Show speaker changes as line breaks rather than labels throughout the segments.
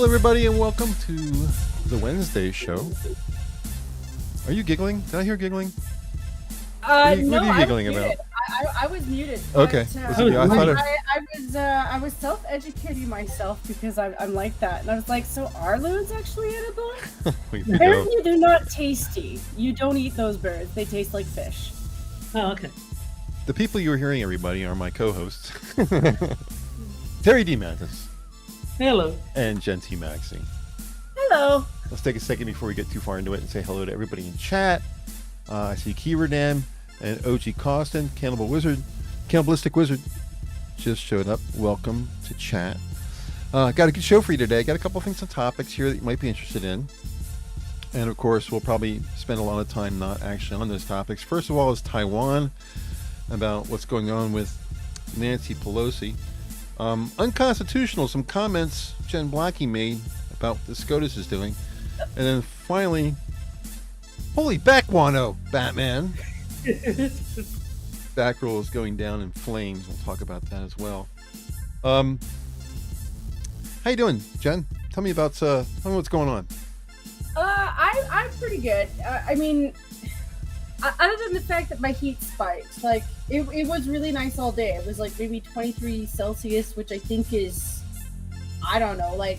Hello, everybody, and welcome to the Wednesday show. Are you giggling? Did I hear giggling?
No,
what are you giggling about?
I was muted.
Okay.
I was self-educating myself because I'm like that, and I was like, so are loons actually edible? Apparently, they're not tasty. You don't eat those birds; they taste like fish.
Oh, okay.
The people you're hearing, everybody, are my co-hosts, Terry D. Mathis.
Hello.
And Jen T. Maxey.
Hello.
Let's take a second before we get too far into it and say hello to everybody in chat. I see Keyradam and OG Costin, Cannibalistic Wizard, just showed up. Welcome to chat. Got a good show for you today. Got a couple things on topics here that you might be interested in. And of course, we'll probably spend a lot of time not actually on those topics. First of all is Taiwan, about what's going on with Nancy Pelosi. Unconstitutional, some comments Jen Blackie made about what the SCOTUS is doing. And then finally, holy back guano, Batman. Back roll is going down in flames. We'll talk about that as well. How you doing, Jen? Tell me what's going on.
I'm pretty good. I mean, other than the fact that my heat spiked, like it was really nice all day. It was like maybe 23 Celsius, which I think is, I don't know, like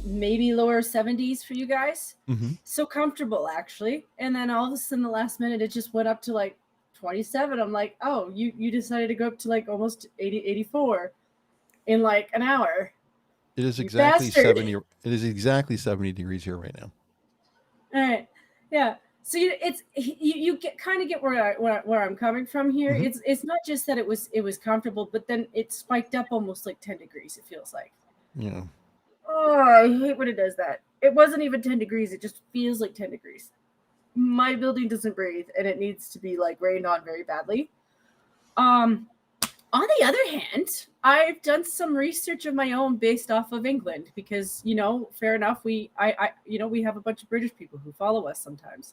maybe lower 70s for you guys.
Mm-hmm.
So comfortable, actually. And then all of a sudden, the last minute, it just went up to like 27. I'm like, oh, you decided to go up to like almost 84 in like an hour.
It is exactly 70. It is exactly 70 degrees here right now.
All right, yeah. So you kind of get where I'm coming from here.
Mm-hmm.
It's not just that it was comfortable, but then it spiked up almost like 10 degrees. It feels like.
Yeah.
Oh, I hate when it does that. It wasn't even 10 degrees. It just feels like 10 degrees. My building doesn't breathe, and it needs to be like rained on very badly. On the other hand, I've done some research of my own based off of England because, fair enough, we have a bunch of British people who follow us sometimes.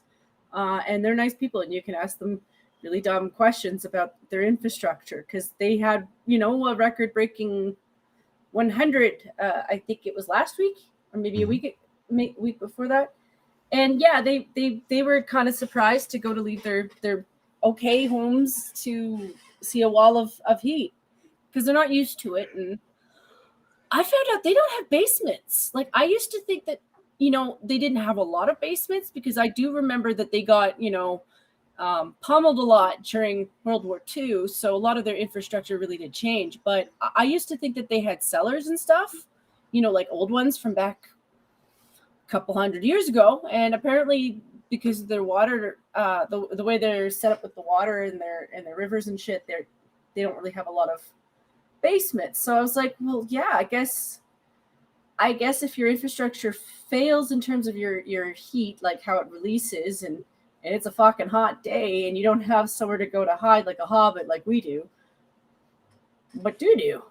And they're nice people, and you can ask them really dumb questions about their infrastructure because they had, a record-breaking 100. I think it was last week or maybe a week before that. And yeah, they were kind of surprised to go to leave their okay homes to see a wall of heat because they're not used to it. And I found out they don't have basements. Like I used to think that they didn't have a lot of basements because I do remember that they got, pummeled a lot during World War II. So a lot of their infrastructure really did change. But I used to think that they had cellars and stuff, like old ones from back a couple hundred years ago. And apparently because of their water, the way they're set up with the water and their rivers and shit, they don't really have a lot of basements. So I was like, well, yeah, I guess if your infrastructure fails in terms of your heat, like how it releases, and it's a fucking hot day, and you don't have somewhere to go to hide like a hobbit like we do. What do?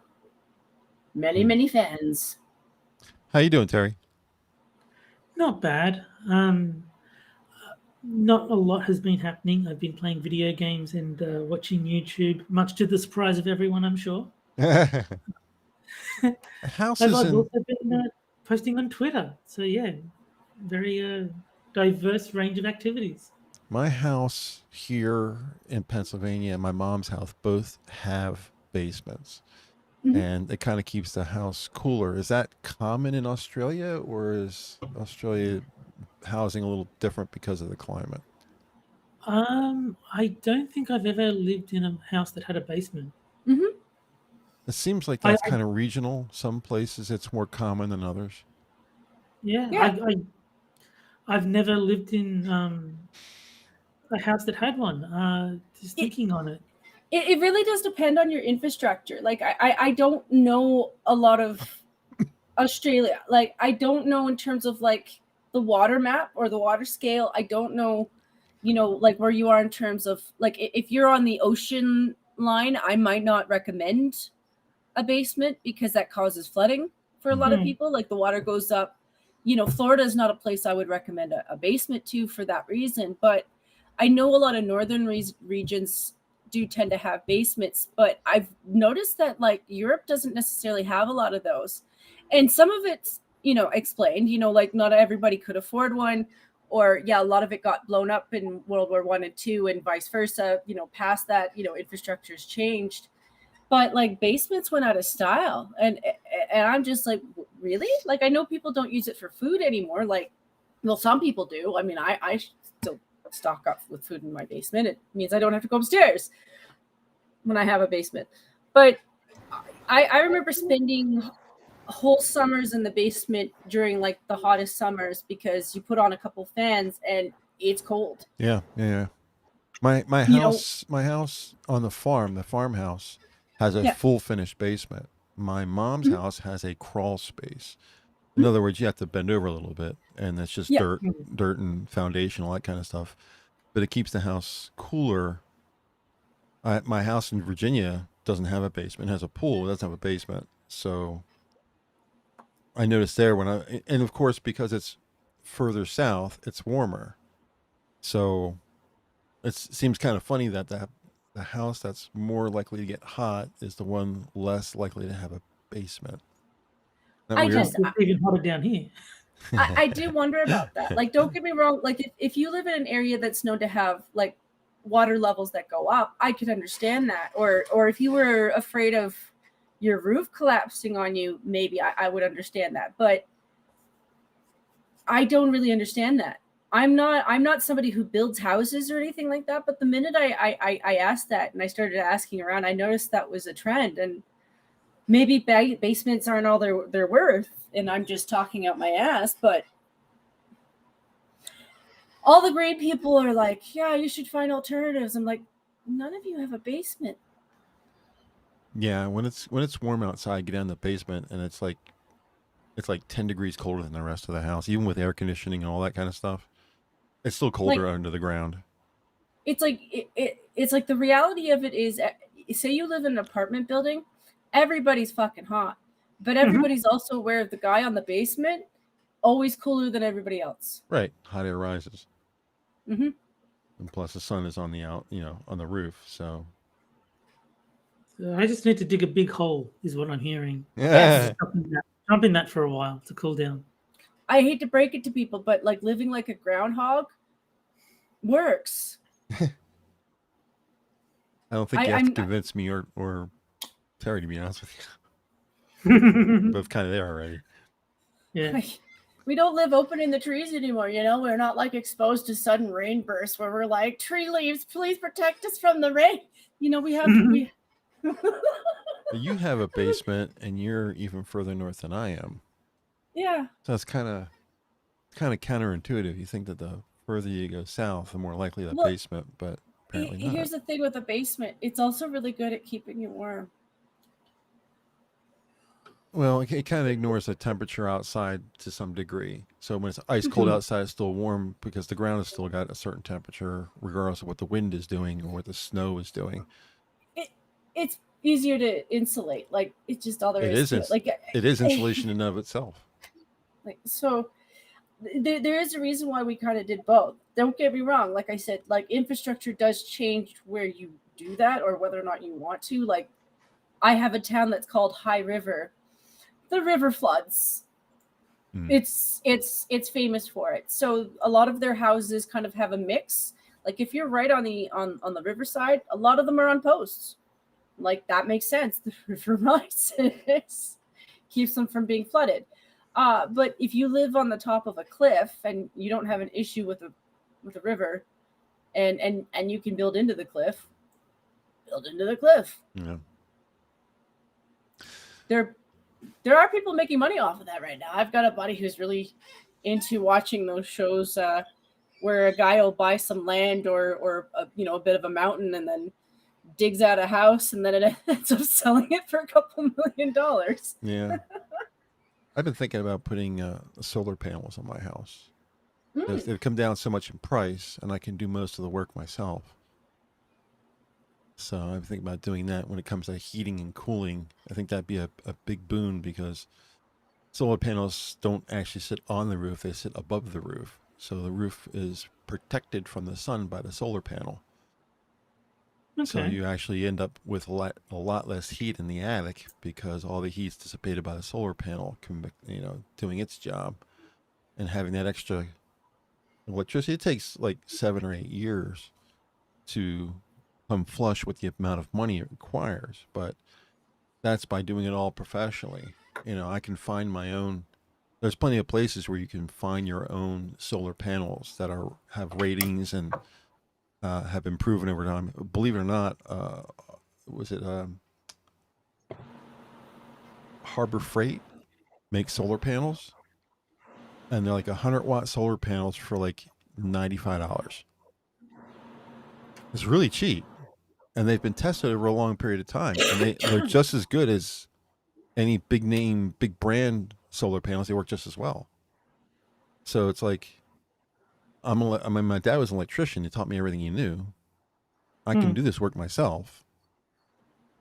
Many fans.
How you doing, Terry?
Not bad. Not a lot has been happening. I've been playing video games and watching YouTube, much to the surprise of everyone, I'm sure. I've also been posting on Twitter. So, yeah, very diverse range of activities.
My house here in Pennsylvania and my mom's house both have basements. Mm-hmm. And it kind of keeps the house cooler. Is that common in Australia, or is Australia housing a little different because of the climate?
I don't think I've ever lived in a house that had a basement.
Mm-hmm.
It seems like that's kind of regional. Some places it's more common than others.
Yeah. I've never lived in a house that had one. Just thinking on it.
It really does depend on your infrastructure. Like I don't know a lot of Australia. Like I don't know in terms of like the water map or the water scale. I don't know, like where you are in terms of like if you're on the ocean line, I might not recommend a basement because that causes flooding for a lot of people. Like the water goes up. Florida is not a place I would recommend a basement to for that reason. But I know a lot of northern regions do tend to have basements, but I've noticed that like Europe doesn't necessarily have a lot of those. And some of it's, explained, like not everybody could afford one, or a lot of it got blown up in World War I and II and vice versa, past that, infrastructure's changed. But like basements went out of style. And I'm just like, really? Like I know people don't use it for food anymore. Like, well, some people do. I mean, I still stock up with food in my basement. It means I don't have to go upstairs when I have a basement. But I remember spending whole summers in the basement during like the hottest summers because you put on a couple fans and it's cold.
Yeah. My house on the farmhouse has a full finished basement. My mom's house has a crawl space. In other words, you have to bend over a little bit, and it's just dirt and foundation, all that kind of stuff. But it keeps the house cooler. My house in Virginia doesn't have a basement. It has a pool. It doesn't have a basement. So I noticed there and of course, because it's further south, it's warmer. So it seems kind of funny that the house that's more likely to get hot is the one less likely to have a basement.
It's even hotter down here.
I do wonder about that. Like, don't get me wrong. Like, if you live in an area that's known to have like water levels that go up, I could understand that. Or if you were afraid of your roof collapsing on you, maybe I would understand that. But I don't really understand that. I'm not somebody who builds houses or anything like that. But the minute I asked that and I started asking around, I noticed that was a trend. And maybe basements aren't all they're worth, and I'm just talking out my ass, but all the great people are like, yeah, you should find alternatives. I'm like, none of you have a basement.
Yeah, when it's warm outside, get down in the basement, and it's like 10 degrees colder than the rest of the house, even with air conditioning and all that kind of stuff. It's still colder under the ground.
It's like it's like the reality of it is, say you live in an apartment building, everybody's fucking hot, but everybody's also aware of the guy on the basement, always cooler than everybody else.
Right, hot air rises. And plus, the sun is on the roof. So
I just need to dig a big hole, is what I'm hearing.
Yeah.
Jump in that for a while to cool down.
I hate to break it to people, but like living like a groundhog works.
I don't think you have to convince me or Terry, to be honest with you. Both kind of there already.
Yeah.
We don't live open in the trees anymore, We're not like exposed to sudden rain bursts where we're like, tree leaves, please protect us from the rain. We have
You have a basement, and you're even further north than I am.
Yeah.
So it's kind of counterintuitive. You think that the further you go south, the more likely the basement, but apparently not.
Here's the thing with a basement. It's also really good at keeping you warm.
Well, it kind of ignores the temperature outside to some degree. So when it's ice cold outside, it's still warm because the ground has still got a certain temperature, regardless of what the wind is doing or what the snow is doing.
It's easier to insulate. Like, it's just all there is to it. Like,
it is insulation in and of itself.
Like, so there is a reason why we kind of did both. Don't get me wrong. Like I said, like infrastructure does change where you do that or whether or not you want to. Like, I have a town that's called High River. The river floods. It's famous for it. So a lot of their houses kind of have a mix. Like if you're right on the riverside, a lot of them are on posts. Like that makes sense. The river rises, keeps them from being flooded. But if you live on the top of a cliff and you don't have an issue with the river, and you can build into the cliff, build into the cliff.
Yeah.
There are people making money off of that right now. I've got a buddy who's really into watching those shows where a guy will buy some land or a bit of a mountain and then digs out a house and then it ends up selling it for $2 million.
Yeah. I've been thinking about putting solar panels on my house. They've come down so much in price, and I can do most of the work myself. So I'm thinking about doing that when it comes to heating and cooling. I think that'd be a big boon because solar panels don't actually sit on the roof. They sit above the roof. So the roof is protected from the sun by the solar panel. So
Okay.
you actually end up with a lot less heat in the attic because all the heat's dissipated by the solar panel, doing its job and having that extra electricity. It takes like 7 or 8 years to come flush with the amount of money it requires, but that's by doing it all professionally. I can find my own. There's plenty of places where you can find your own solar panels that have ratings and have been proven over time. Believe it or not, was it Harbor Freight makes solar panels, and they're like 100-watt solar panels for like $95. It's really cheap, and they've been tested over a long period of time, and they're just as good as any big name, big brand solar panels. They work just as well. So it's like my dad was an electrician. He taught me everything he knew. I can do this work myself.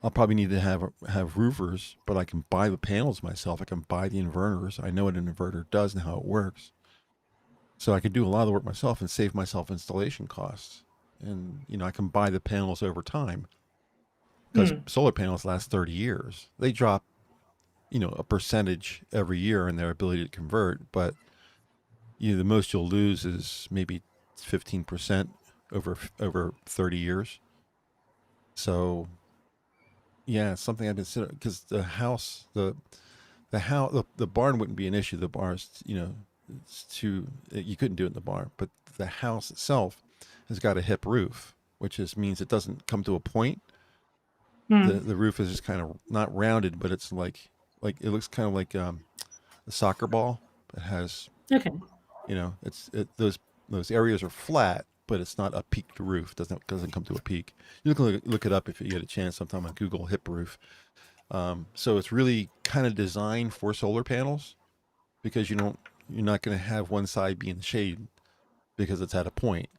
I'll probably need to have roofers, but I can buy the panels myself. I can buy the inverters. I know what an inverter does and how it works. So I can do a lot of the work myself and save myself installation costs. And, I can buy the panels over time because solar panels last 30 years. They drop, a percentage every year in their ability to convert, but the most you'll lose is maybe 15% over 30 years. So yeah, it's something I've considered because the barn wouldn't be an issue. The barn's, it's too, you couldn't do it in the barn, but the house itself has got a hip roof, which means it doesn't come to a point. The roof is just kind of not rounded, but it's like it looks kind of like a soccer ball. It has, those areas are flat, but it's not a peaked roof. Doesn't come to a peak. You can look it up if you get a chance sometime on Google hip roof. So it's really kind of designed for solar panels because you're not going to have one side be in the shade because it's at a point.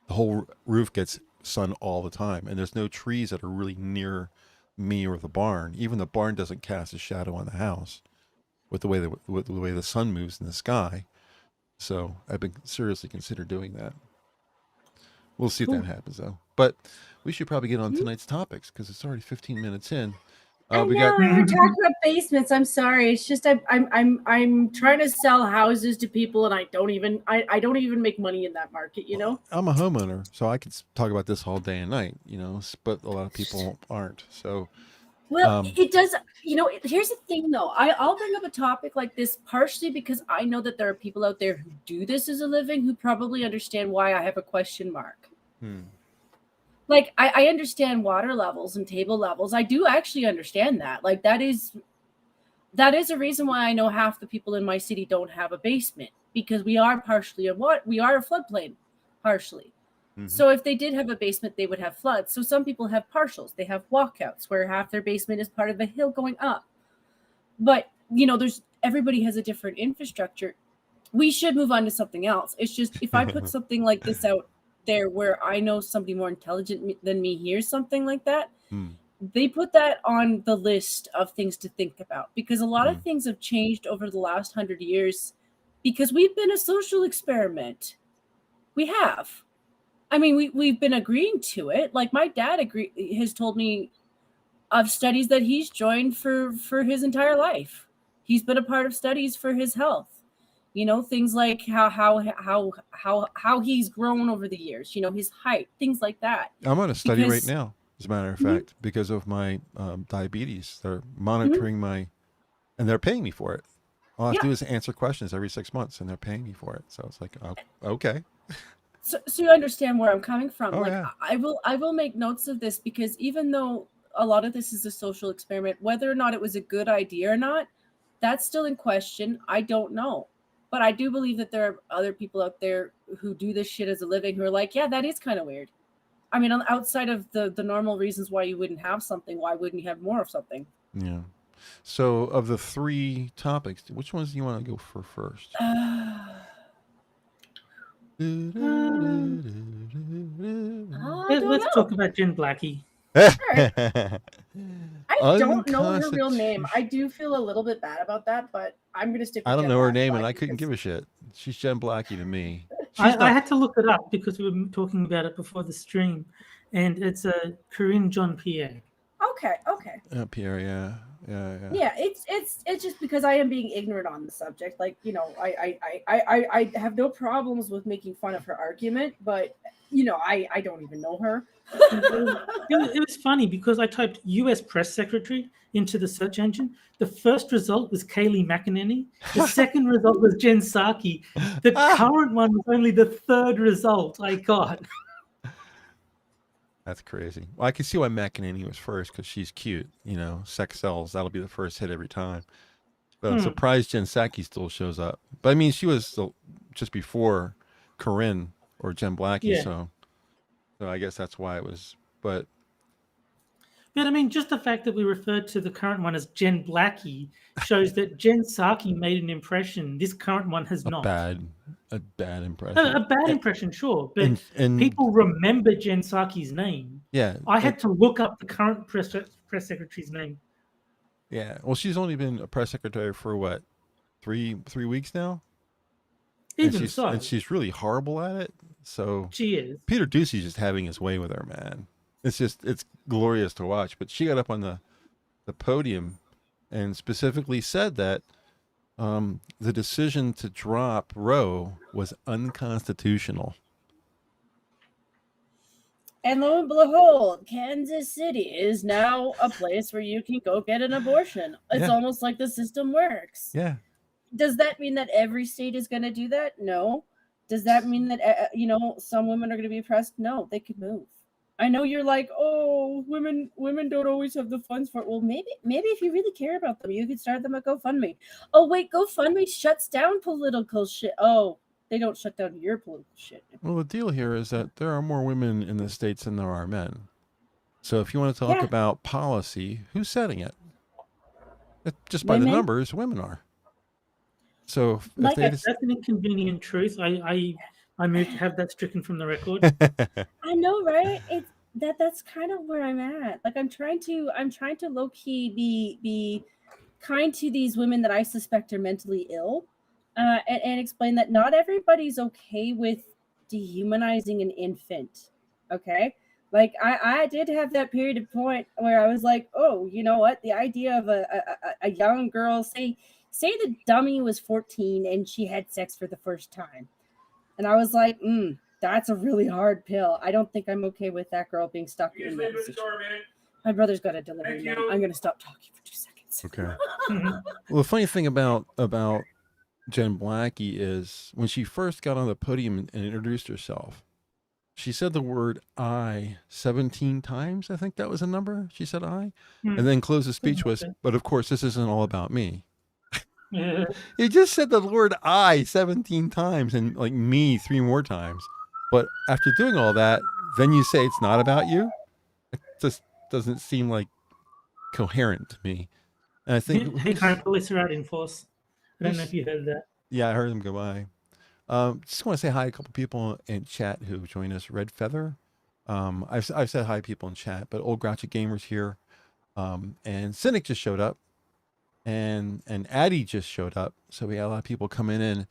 The whole roof gets sun all the time, and there's no trees that are really near me or the barn. Even the barn doesn't cast a shadow on the house with the way the sun moves in the sky. So I've been seriously considered doing that. We'll see if that happens though. But we should probably get on tonight's topics because it's already 15 minutes in.
I know we're talking about basements. I'm sorry. It's just I'm trying to sell houses to people, and I don't even make money in that market.
I'm a homeowner, so I could talk about this all day and night. But a lot of people aren't. So
well, it does. Here's the thing, though. I'll bring up a topic like this partially because I know that there are people out there who do this as a living who probably understand why I have a question mark. Like, I understand water levels and table levels. I do actually understand that. Like, that is a reason why I know half the people in my city don't have a basement, because we are partially a floodplain, partially. So if they did have a basement, they would have floods. So some people have partials. They have walkouts where half their basement is part of a hill going up. But, everybody has a different infrastructure. We should move on to something else. It's just, if I put something like this out there where I know somebody more intelligent than me hears something like that, they put that on the list of things to think about, because a lot of things have changed over the last 100 years because we've been a social experiment. We have. I mean, we've been agreeing to it. Like, my dad has told me of studies that he's joined for his entire life. He's been a part of studies for his health. Things like how he's grown over the years, his height, things like that.
I'm on a study right now, as a matter of fact, because of my diabetes. They're monitoring and they're paying me for it. All I have to do is answer questions every 6 months, and they're paying me for it. So it's like, okay.
So you understand where I'm coming from.
Oh, yeah.
I will make notes of this, because even though a lot of this is a social experiment, whether or not it was a good idea or not, that's still in question. I don't know. But I do believe that there are other people out there who do this shit as a living who are like, yeah, that is kind of weird. I mean, outside of the normal reasons why you wouldn't have something, why wouldn't you have more of something?
Yeah. So of the 3 topics, which ones do you want to go for first?
Let's talk about Jen Blackie.
I don't know her real name. I do feel a little bit bad about that, but I'm going to stick with
I don't
Jen
know her
Blackie,
name, and I couldn't give a shit. She's Jen Blackie to me.
I had to look it up because we were talking about it before the stream. and it's a Corinne John Pierre.
Okay.
Pierre, yeah.
Yeah, it's just because I am being ignorant on the subject. Like, you know, I have no problems with making fun of her argument, but you know, I don't even know her.
It was funny because I typed U.S. press secretary into the search engine. The first result was Kayleigh McEnany. The second result was Jen Psaki. The current one was only the third result I got.
That's crazy. Well, I can see why McEnany was first because she's cute. You know, sex sells. That'll be the first hit every time. But I'm surprised Jen Psaki still shows up. But I mean, she was still just before Corinne or Jen Blackie, so I guess that's why it was. But
I mean, just the fact that we referred to the current one as Jen Blackie shows that Jen Psaki made an impression. This current one has not.
A bad impression.
A bad impression, sure, but people remember Jen Psaki's name.
Yeah,
I had to look up the current press secretary's name.
Yeah, well, she's only been a press secretary for what, three weeks now. And she's really horrible at it. So
she is.
Peter Ducey's just having his way with her, man. It's glorious to watch. But she got up on the podium and specifically said that the decision to drop Roe was unconstitutional.
And lo and behold, Kansas City is now a place where you can go get an abortion. It's almost like the system works.
Yeah.
Does that mean that every state is going to do that? No. Does that mean that some women are going to be oppressed? No, they could move. I know you're like, oh, women don't always have the funds for it. Well, maybe if you really care about them, you could start them a GoFundMe. Oh wait, GoFundMe shuts down political shit. Oh, they don't shut down your political shit.
Well, the deal here is that there are more women in the States than there are men. So if you want to talk about policy, who's setting it? Just by the numbers, women are. So
that's an inconvenient truth. I moved to have that stricken from the record.
I know, right? That's kind of where I'm at. Like I'm trying to low key be kind to these women that I suspect are mentally ill, and explain that not everybody's okay with dehumanizing an infant. Okay, like I did have that period of point where I was like, oh, you know what? The idea of a young girl, say the dummy was 14 and she had sex for the first time. And I was like, that's a really hard pill. I don't think I'm okay with that girl being stuck in that position. My brother's got a delivery now. I'm going to stop talking for 2 seconds.
Okay. Well, the funny thing about Jen Blackie is when she first got on the podium and introduced herself, she said the word I 17 times. I think that was a number. She said I. And then closed the speech with, but of course, this isn't all about me. You just said the word I 17 times and like me 3 more times. But after doing all that, then you say it's not about you? It just doesn't seem like coherent to me. And I think
current police are out in force. I don't know if you heard that.
Yeah, I heard them go by. Just want to say hi to a couple people in chat who joined us. Red Feather. I've said hi to people in chat, but Old Grouchy Gamer's here. And Cynic just showed up. And Addie just showed up. So we had a lot of people coming in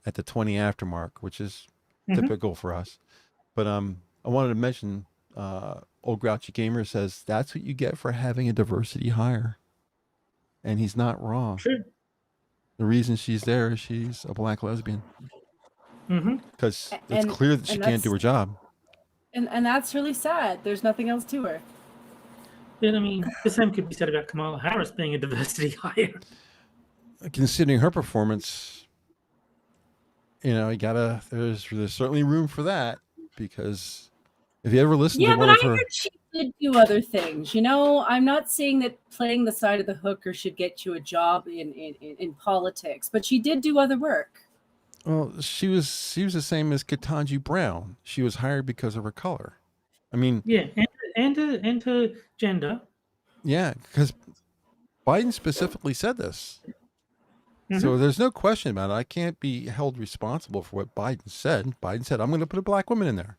at the 20 after mark, which is typical for us. But I wanted to mention Old Grouchy Gamer says that's what you get for having a diversity hire. And he's not wrong.
True.
The reason she's there is she's a black lesbian. Because it's clear that she can't do her job.
And that's really sad. There's nothing else to her.
Yeah, I mean, the same could be said about Kamala Harris being a diversity hire.
Considering her performance, you know, there's certainly room for that, because if you ever listen to one of her...
I heard she did do other things. You know, I'm not saying that playing the side of the hooker should get you a job in politics, but she did do other work.
Well, she was the same as Ketanji Brown. She was hired because of her color. I mean...
Yeah, and her gender.
Yeah, because Biden specifically said this. So there's no question about it. I can't be held responsible for what Biden said. Biden said, I'm going to put a black woman in there.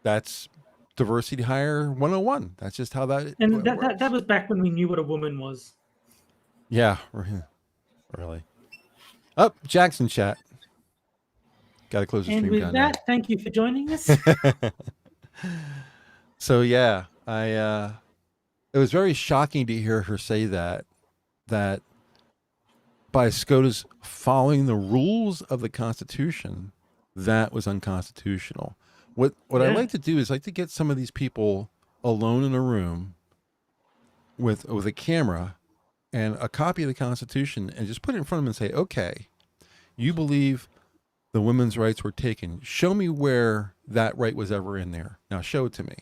That's diversity hire 101. That's just how that
And that was back when we knew what a woman was.
Yeah, really. Up, Jackson chat. Got to close the stream down.
And with that, thank you for joining us.
So yeah, it was very shocking to hear her say that by SCOTUS following the rules of the Constitution, that was unconstitutional. What I
Yeah.
like to do is like to get some of these people alone in a room with a camera and a copy of the Constitution and just put it in front of them and say, okay, you believe the women's rights were taken. Show me where that right was ever in there. Now show it to me.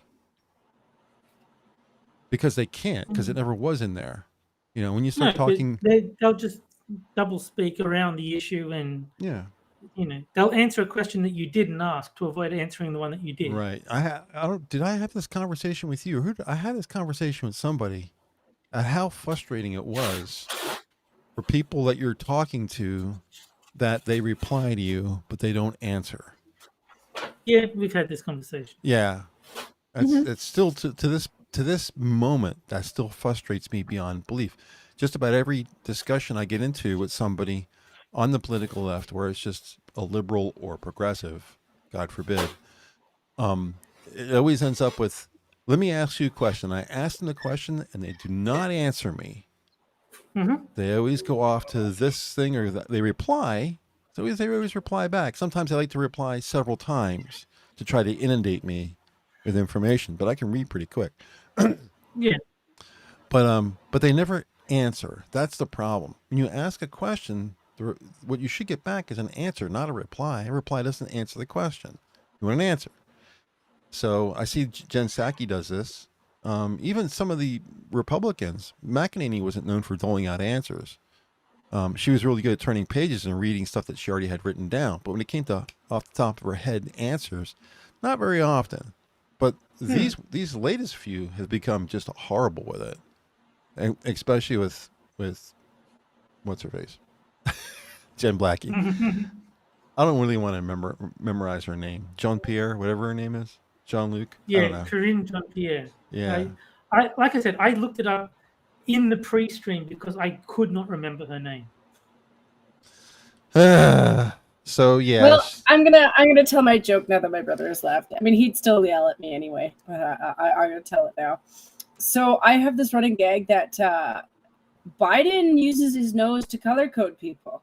Because they can't, because it never was in there. You know, when you
No,
start talking,
they'll just double speak around the issue, and
yeah,
they'll answer a question that you didn't ask to avoid answering the one that you did.
right. I don't. Did I have this conversation with you? Or I had this conversation with somebody. At how frustrating it was for people that you're talking to, that they reply to you but they don't answer.
Yeah, we've had this conversation.
Yeah, it's still to this moment that still frustrates me beyond belief. Just about every discussion I get into with somebody on the political left, where it's just a liberal or progressive, God forbid, it always ends up with, "Let me ask you a question." I ask them the question, and they do not answer me. They always go off to this thing or that. They reply. So they always reply back. Sometimes I like to reply several times to try to inundate me with information, but I can read pretty quick.
Yeah.
But they never answer. That's the problem. When you ask a question, what you should get back is an answer, not a reply. A reply doesn't answer the question. You want an answer. So I see Jen Psaki does this. Even some of the Republicans, McEnany wasn't known for doling out answers. She was really good at turning pages and reading stuff that she already had written down. But when it came to off the top of her head answers, not very often. But these latest few have become just horrible with it, and especially with what's her face, Jen Psaki. I don't really want to memorize her name, Jean Pierre, whatever her name is, Jean Luc.
Yeah, Corinne Jean-Pierre.
Yeah,
I like I said, I looked it up in the pre-stream because I could not remember her name.
So yeah.
Well, I'm gonna tell my joke now that my brother has left. I mean, he'd still yell at me anyway, but I'm gonna tell it now. So I have this running gag that Biden uses his nose to color code people.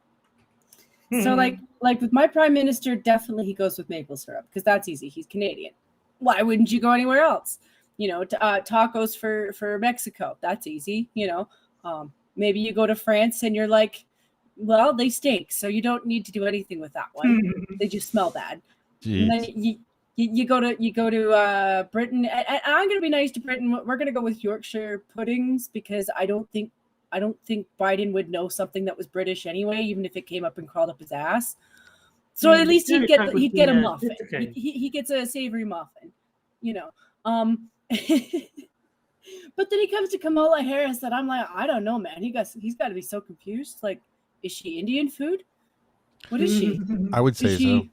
So like with my prime minister, definitely he goes with maple syrup because that's easy. He's Canadian. Why wouldn't you go anywhere else? Tacos for Mexico. That's easy. Maybe you go to France and you're like, well, they stink, so you don't need to do anything with that one. They just smell bad.
Jeez.
And then you go to Britain. And I'm going to be nice to Britain. We're going to go with Yorkshire puddings because I don't think Biden would know something that was British anyway, even if it came up and crawled up his ass. So at least he'd get a muffin. Okay. He gets a savory muffin, But then he comes to Kamala Harris, and I'm like, I don't know, man. He's got to be so confused. Like, is she Indian food? What is she?
I would say so.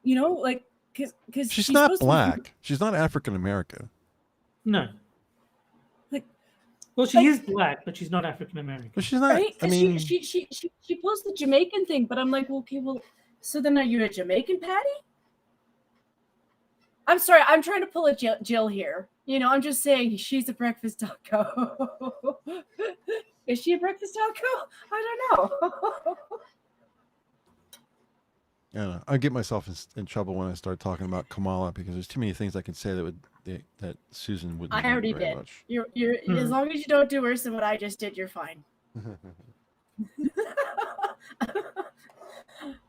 Because
she's not black. She's not African American.
No. Well, she is black, but she's not African American.
But she's not. Right? I mean,
she pulls the Jamaican thing, but I'm like, okay, well, so then are you a Jamaican patty? I'm sorry, I'm trying to pull a Jill here. I'm just saying she's a breakfast taco. Is she a breakfast taco? I don't know.
Yeah, I get myself in trouble when I start talking about Kamala because there's too many things I can say that Susan wouldn't.
I already did. Much. You're as long as you don't do worse than what I just did, you're fine.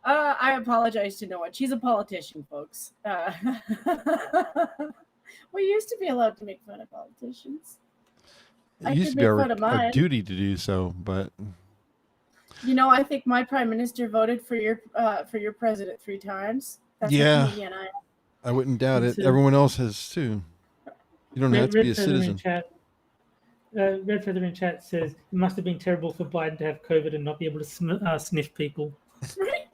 I apologize to no one. She's a politician, folks. We used to be allowed to make fun of politicians.
It used to be a duty to do so, but
I think my prime minister voted for your president 3 times. That's
yeah, I wouldn't doubt it. Everyone else has too. You don't have to be a citizen.
Red Feather in chat says it must have been terrible for Biden to have COVID and not be able to sniff people.
Right.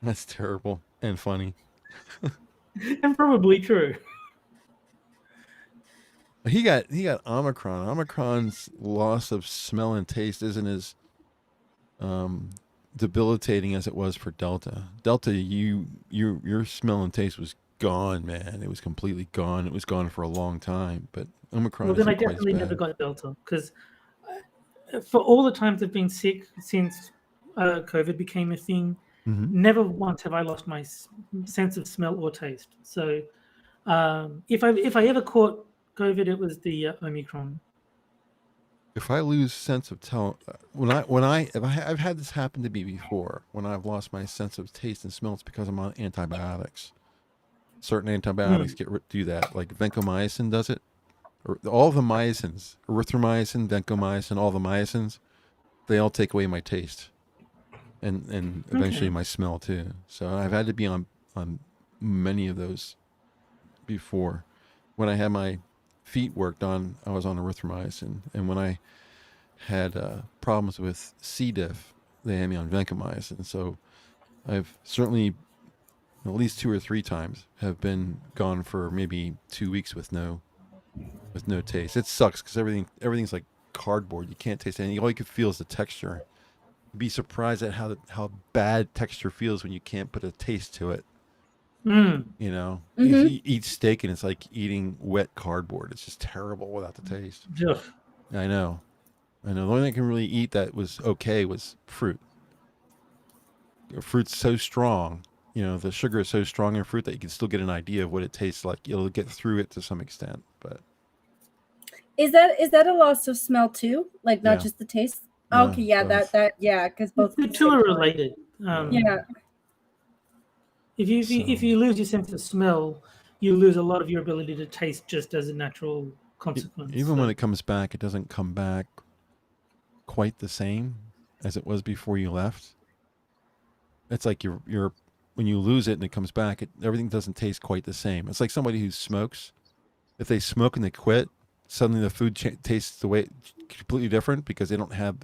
That's terrible and funny.
And probably true.
He got Omicron. Omicron's loss of smell and taste isn't as debilitating as it was for Delta. Delta, your smell and taste was gone, man. It was completely gone. It was gone for a long time, but Omicron
Well, then I
isn't quite as
definitely never
bad.
got Delta because for all the times I've been sick since COVID became a thing,
Hmm.
never once have I lost my sense of smell or taste. So if I ever caught COVID, it was the Omicron.
If I lose sense of tell, I've had this happen to me before. When I've lost my sense of taste and smell, it's because I'm on antibiotics. Certain antibiotics
Mm.
do that. Like vancomycin does it. Or all the mycins, erythromycin, vancomycin, all the mycins, they all take away my taste and eventually
Okay.
my smell too. So I've had to be on many of those before. When I had my feet worked on, I was on erythromycin, and when I had problems with C. diff, they had me on vancomycin. So I've certainly at least 2 or 3 times have been gone for maybe 2 weeks with no taste. It sucks because everything's like cardboard. You can't taste anything. All you can feel is the texture. You'd be surprised at how bad texture feels when you can't put a taste to it.
Mm.
You know,
Mm-hmm.
you eat steak and it's like eating wet cardboard. It's just terrible without the taste.
Ugh.
I know. I know. The only thing I can really eat that was okay was fruit. Fruit's so strong. You know, the sugar is so strong in fruit that you can still get an idea of what it tastes like. You'll get through it to some extent, but
Is that a loss of smell too? Like not
yeah,
just the taste?
no,
Okay, yeah,
both.
yeah, because both
The
at the
two
same
are
time.
related.
Yeah.
Yeah.
If
So
you lose your sense of smell, you lose a lot of your ability to taste just as a natural consequence.
even when
So
it comes back, it doesn't come back quite the same as it was before you left. It's like you're when you lose it and it comes back, everything doesn't taste quite the same. It's like somebody who smokes. If they smoke and they quit, suddenly the food tastes the way completely different because they don't have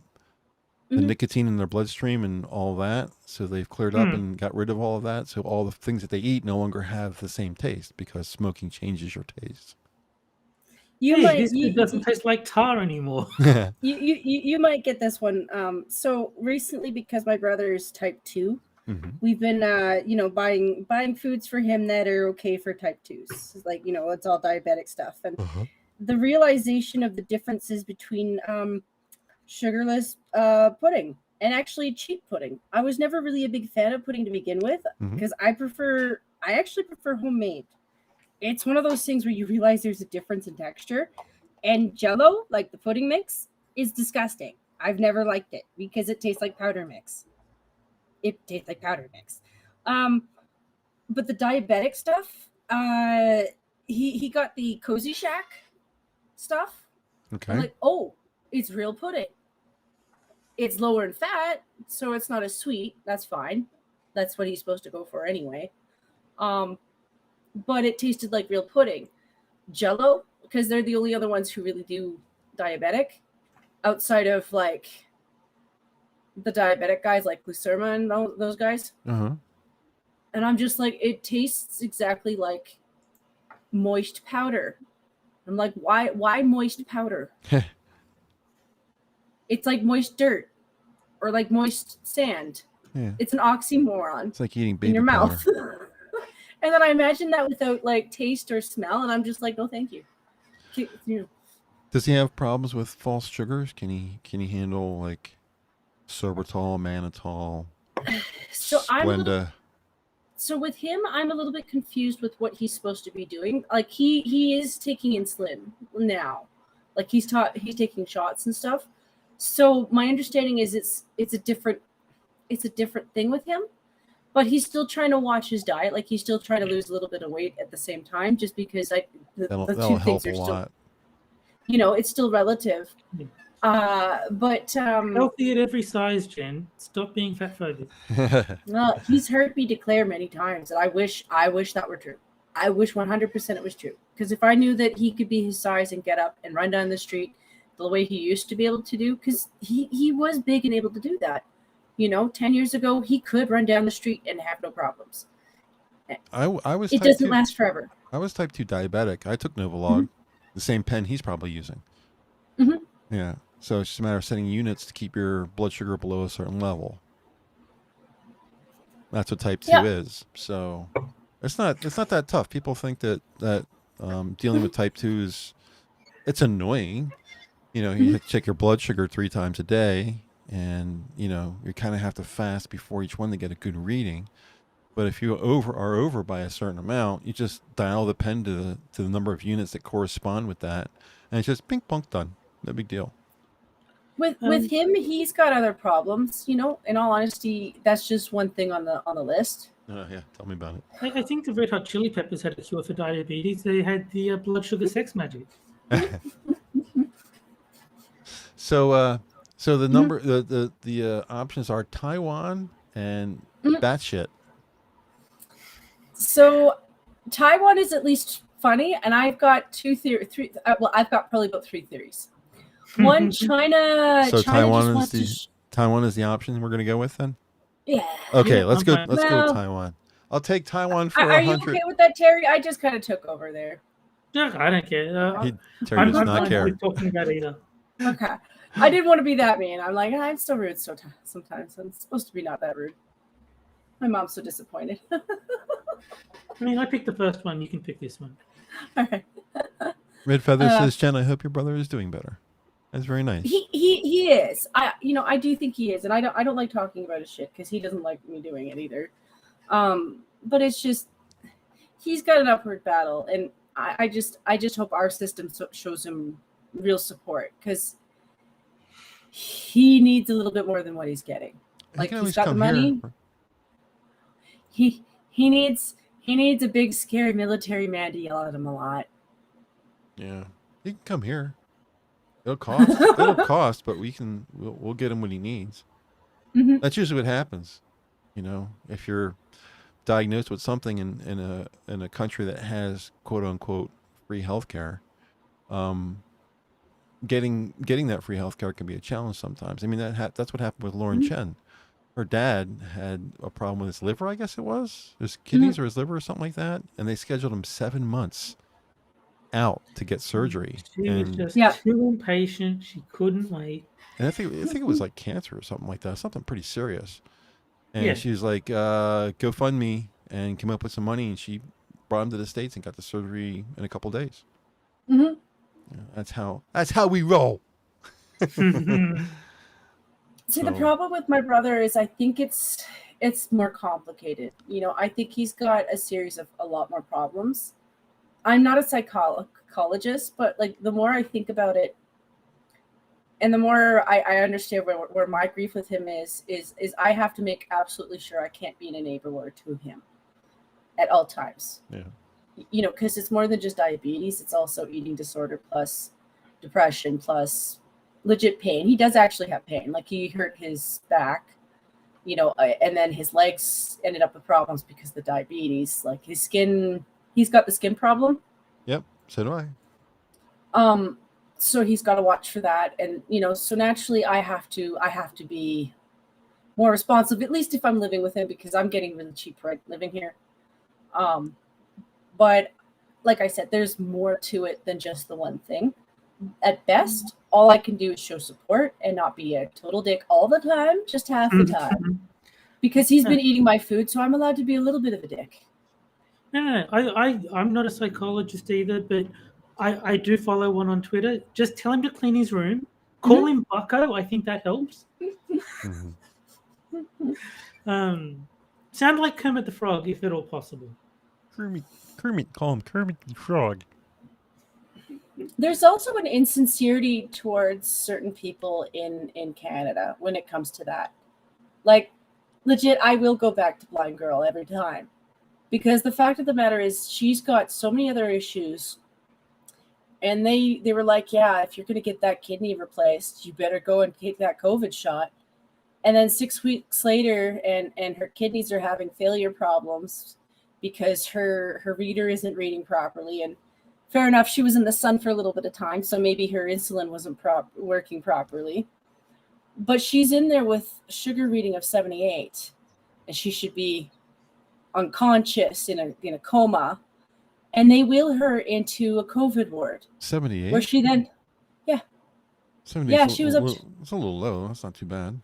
the
Mhm.
nicotine in their bloodstream and all that. So they've cleared up
Hmm.
and got rid of all of that. So all the things that they eat no longer have the same taste because smoking changes your taste.
You
hey,
might
this food doesn't taste like tar anymore.
you might get this one. So recently, because my brother is type 2,
Hmm.
we've been buying foods for him that are okay for type 2s. Like, it's all diabetic stuff. And
Uh-huh.
the realization of the differences between sugarless pudding and actually cheap pudding. I was never really a big fan of pudding to begin with
Hmm.
because I actually prefer homemade. It's one of those things where you realize there's a difference in texture. And Jello, like the pudding mix, is disgusting. I've never liked it because it tastes like powder mix. It tastes like powder mix. Um, but the diabetic stuff, he got the Cozy Shack stuff. I'm
Okay.
like, oh, it's real pudding. It's lower in fat, so it's not as sweet. That's fine. That's what he's supposed to go for anyway. Um, but it tasted like real pudding. Jello, because they're the only other ones who really do diabetic outside of like the diabetic guys like Glucerma and those guys.
Uh-huh.
And I'm just like, it tastes exactly like moist powder. I'm like, why moist powder? It's like moist dirt or like moist sand.
Yeah.
It's an oxymoron
It's like eating
in
baby
your
powder.
mouth. And then I imagine that without like taste or smell, and I'm just like, no, thank you.
Does he have problems with false sugars? Can he handle like sorbitol, mannitol,
So I'm a little.
Splenda?
So with him, I'm a little bit confused with what he's supposed to be doing. Like he is taking insulin now, like he's taking shots and stuff. So my understanding is it's a different thing with him, but he's still trying to watch his diet. Like he's still trying to lose a little bit of weight at the same time, just because like the
That'll
two things
help a
are still,
lot.
it's still relative. But
Healthy at every size, Jen. Stop being fat phobic.
well, he's heard me declare many times that I wish that were true. I wish 100% it was true. Because if I knew that he could be his size and get up and run down the street the way he used to be able to do, because he was big and able to do that. 10 years ago, he could run down the street and have no problems.
I was
It
type
doesn't
2.
last forever.
I was type 2 diabetic. I took Novolog, the same pen he's probably using.
Mm-hmm.
Yeah. So it's just a matter of setting units to keep your blood sugar below a certain level. That's what type 2
Yeah.
is. So It's not that tough. People think that dealing with type 2 it's annoying. You have to check your blood sugar 3 times a day, and you kind of have to fast before each one to get a good reading. But if you are over by a certain amount, you just dial the pen to the number of units that correspond with that, and it's just ping pong done. No big deal.
With him, he's got other problems. In all honesty, that's just one thing on the list.
Yeah, tell me about it.
I think the Red Hot Chili Peppers had a cure for diabetes. They had the blood sugar sex magic.
So the number the options are Taiwan and batshit.
So Taiwan is at least funny, and I've got I've got probably about 3 theories. One, China.
So
China
Taiwan is the option we're going to go with then.
Yeah.
Okay, let's go.
Okay.
Let's go with Taiwan. I'll take Taiwan for 100.
Are you okay with that, Terry? I just kind of took over there.
Yeah, I don't care.
Terry does
I'm
not care.
talking about either.
Okay. I didn't want to be that mean. I'm like, I'm still rude sometimes. I'm supposed to be not that rude. My mom's so disappointed.
I mean, I picked the first one. You can pick this one.
All right.
Red Feather says, Jen, I hope your brother is doing better. That's very nice.
He is. I do think he is, and I don't like talking about his shit because he doesn't like me doing it either. But it's just he's got an upward battle, and I just hope our system shows him real support because he needs a little bit more than what he's getting. Like he's got the money. He needs a big scary military man to yell at him a lot.
Yeah, he can come here. It'll cost, but we'll get him what he needs.
Mm-hmm.
That's usually what happens. If you're diagnosed with something in a country that has quote unquote free healthcare, getting that free healthcare can be a challenge sometimes. I mean that's what happened with Lauren Chen. Her dad had a problem with his liver, I guess it was. His kidneys or his liver or something like that, and they scheduled him 7 months out to get surgery.
She was just too impatient. She couldn't wait.
And I think it was like cancer or something like that, something pretty serious. And she was like, "Go fund me," and came up with some money, and she brought him to the States and got the surgery in a couple of days.
Mm-hmm.
Yeah, that's how we roll.
See, the problem with my brother is I think it's more complicated. I think he's got a series of a lot more problems. I'm not a psychologist, but like the more I think about it, and the more I understand where my grief with him is I have to make absolutely sure I can't be an enabler to him at all times.
Yeah.
Because it's more than just diabetes; it's also eating disorder plus depression plus legit pain. He does actually have pain. Like he hurt his back, and then his legs ended up with problems because of the diabetes. Like his skin. He's got the skin problem.
Yep, so do I.
So he's got to watch for that, and so naturally I have to be more responsive, at least if I'm living with him, because I'm getting really cheap rent living here. But like I said, there's more to it than just the one thing. At best, all I can do is show support and not be a total dick all the time, just half the time, because he's been eating my food, so I'm allowed to be a little bit of a dick.
No. I'm not a psychologist either, but I do follow one on Twitter. Just tell him to clean his room. Call him Bucko. I think that helps. Sound like Kermit the Frog, if at all possible.
Kermit, call him Kermit the Frog.
There's also an insincerity towards certain people in Canada when it comes to that. Like, legit, I will go back to Blind Girl every time. Because the fact of the matter is she's got so many other issues. And they were like, yeah, if you're going to get that kidney replaced, you better go and take that COVID shot. And then 6 weeks later, and her kidneys are having failure problems because her reader isn't reading properly. And fair enough, she was in the sun for a little bit of time, so maybe her insulin wasn't working properly. But she's in there with a sugar reading of 78, and she should be unconscious in a coma, and they wheel her into a COVID ward.
78?
Where she then,
78.
Yeah, she was
It's a little low. That's not too bad.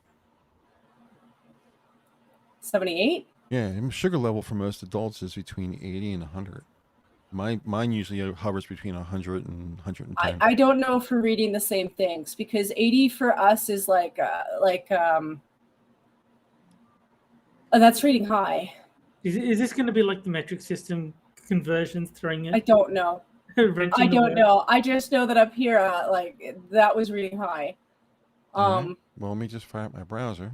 78?
Yeah, sugar level for most adults is between 80 and 100. Mine usually hovers between 100 and 110.
I don't know if we're reading the same things, because 80 for us is that's reading high.
Is this going to be like the metric system conversions throwing it?
I don't know. I don't know. I just know that up here, that was reading high.
Well, let me just fire up my browser.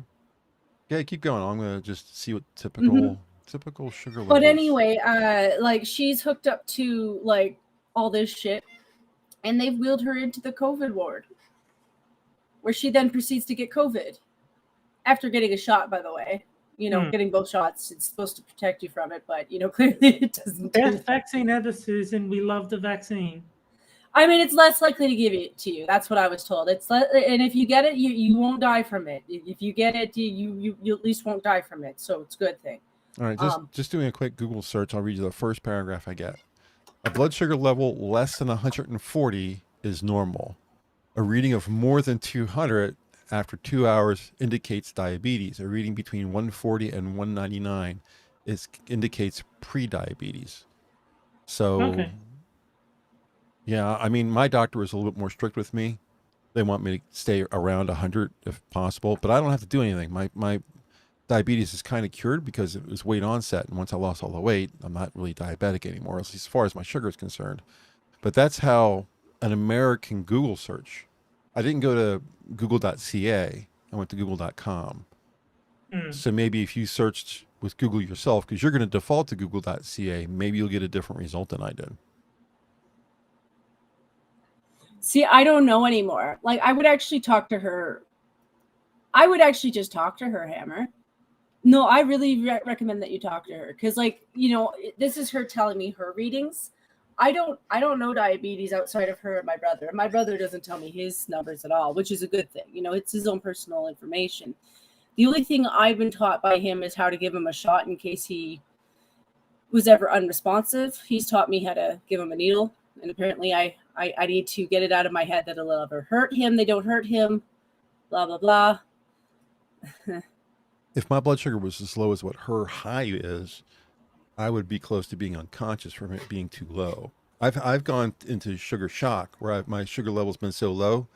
Yeah, keep going. I'm gonna just see what typical sugar levels.
But anyway, she's hooked up to all this shit, and they've wheeled her into the COVID ward, where she then proceeds to get COVID after getting a shot. By the way, getting both shots, it's supposed to protect you from it, but clearly it doesn't.
Best vaccine ever, Susan. We love the vaccine.
I mean, it's less likely to give it to you. That's what I was told. And if you get it, you won't die from it. If you get it, you at least won't die from it. So it's a good thing.
All right, just doing a quick Google search. I'll read you the first paragraph I get. A blood sugar level less than 140 is normal. A reading of more than 200 after 2 hours indicates diabetes. A reading between 140 and 199 indicates pre-diabetes. So.
Okay.
Yeah, I mean, my doctor is a little bit more strict with me. They want me to stay around 100 if possible, but I don't have to do anything. My diabetes is kind of cured because it was weight onset, and once I lost all the weight, I'm not really diabetic anymore, at least as far as my sugar is concerned. But that's how an American Google search. I didn't go to google.ca. I went to google.com. So maybe if you searched with Google yourself, because you're going to default to google.ca, maybe you'll get a different result than I did.
See, I don't know anymore. I would actually talk to her. I would actually just talk to her, Hammer. No, I really recommend that you talk to her, because, this is her telling me her readings. I don't know diabetes outside of her and my brother. My brother doesn't tell me his numbers at all, which is a good thing. It's his own personal information. The only thing I've been taught by him is how to give him a shot in case he was ever unresponsive. He's taught me how to give him a needle, and apparently I need to get it out of my head that it'll ever hurt him. They don't hurt him. Blah, blah, blah.
If my blood sugar was as low as what her high is, I would be close to being unconscious from it being too low. I've gone into sugar shock where my sugar level's been so low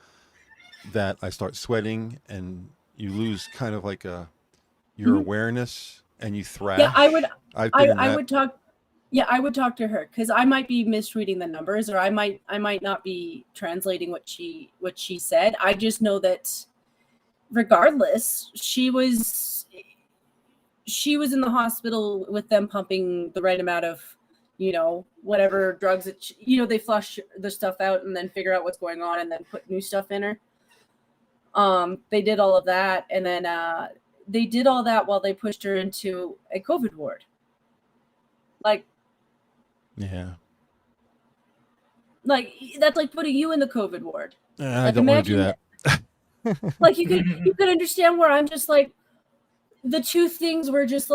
that I start sweating and you lose kind of your awareness and you thrash.
Yeah, I would talk. Yeah, I would talk to her, because I might be misreading the numbers, or I might not be translating what she said. I just know that regardless, she was in the hospital with them pumping the right amount of, whatever drugs that they flush the stuff out and then figure out what's going on and then put new stuff in her. They did all of that, and then they did all that while they pushed her into a COVID ward.
Yeah.
That's like putting you in the COVID ward.
I don't want to do that.
You could understand where I'm just the two things were just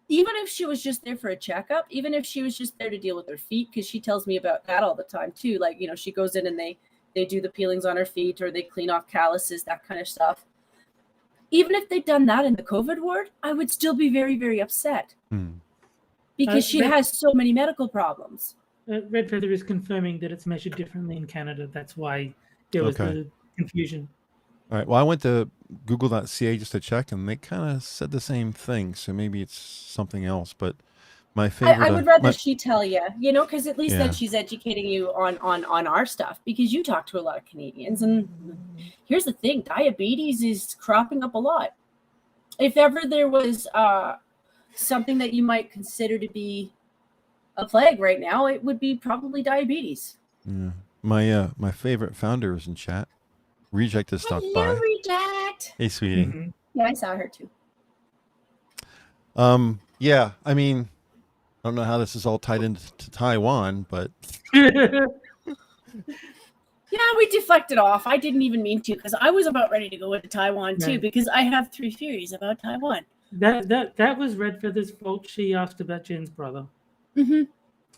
even if she was just there for a checkup, even if she was just there to deal with her feet, because she tells me about that all the time too. She goes in and they do the peelings on her feet, or they clean off calluses, that kind of stuff. Even if they'd done that in the COVID ward, I would still be very, very upset. Because she has so many medical problems.
Red Feather is confirming that it's measured differently in Canada. That's why there was the confusion.
All right. Well, I went to google.ca just to check, and they kind of said the same thing. So maybe it's something else. But my favorite.
I would rather she tell you, because at least then she's educating you on our stuff, because you talk to a lot of Canadians. And here's the thing, diabetes is cropping up a lot. If ever there was something that you might consider to be a plague right now, it would be probably diabetes.
Yeah. My favorite founder is in chat. Reject has stopped by.
Reject.
Hey, sweetie.
Yeah, I saw her too.
Yeah, I mean, I don't know how this is all tied into Taiwan, but
yeah, we deflected off. I didn't even mean to, because I was about ready to go into Taiwan too, because I have 3 theories about Taiwan.
That was Red Feather's fault. She asked about Jen's brother.
Because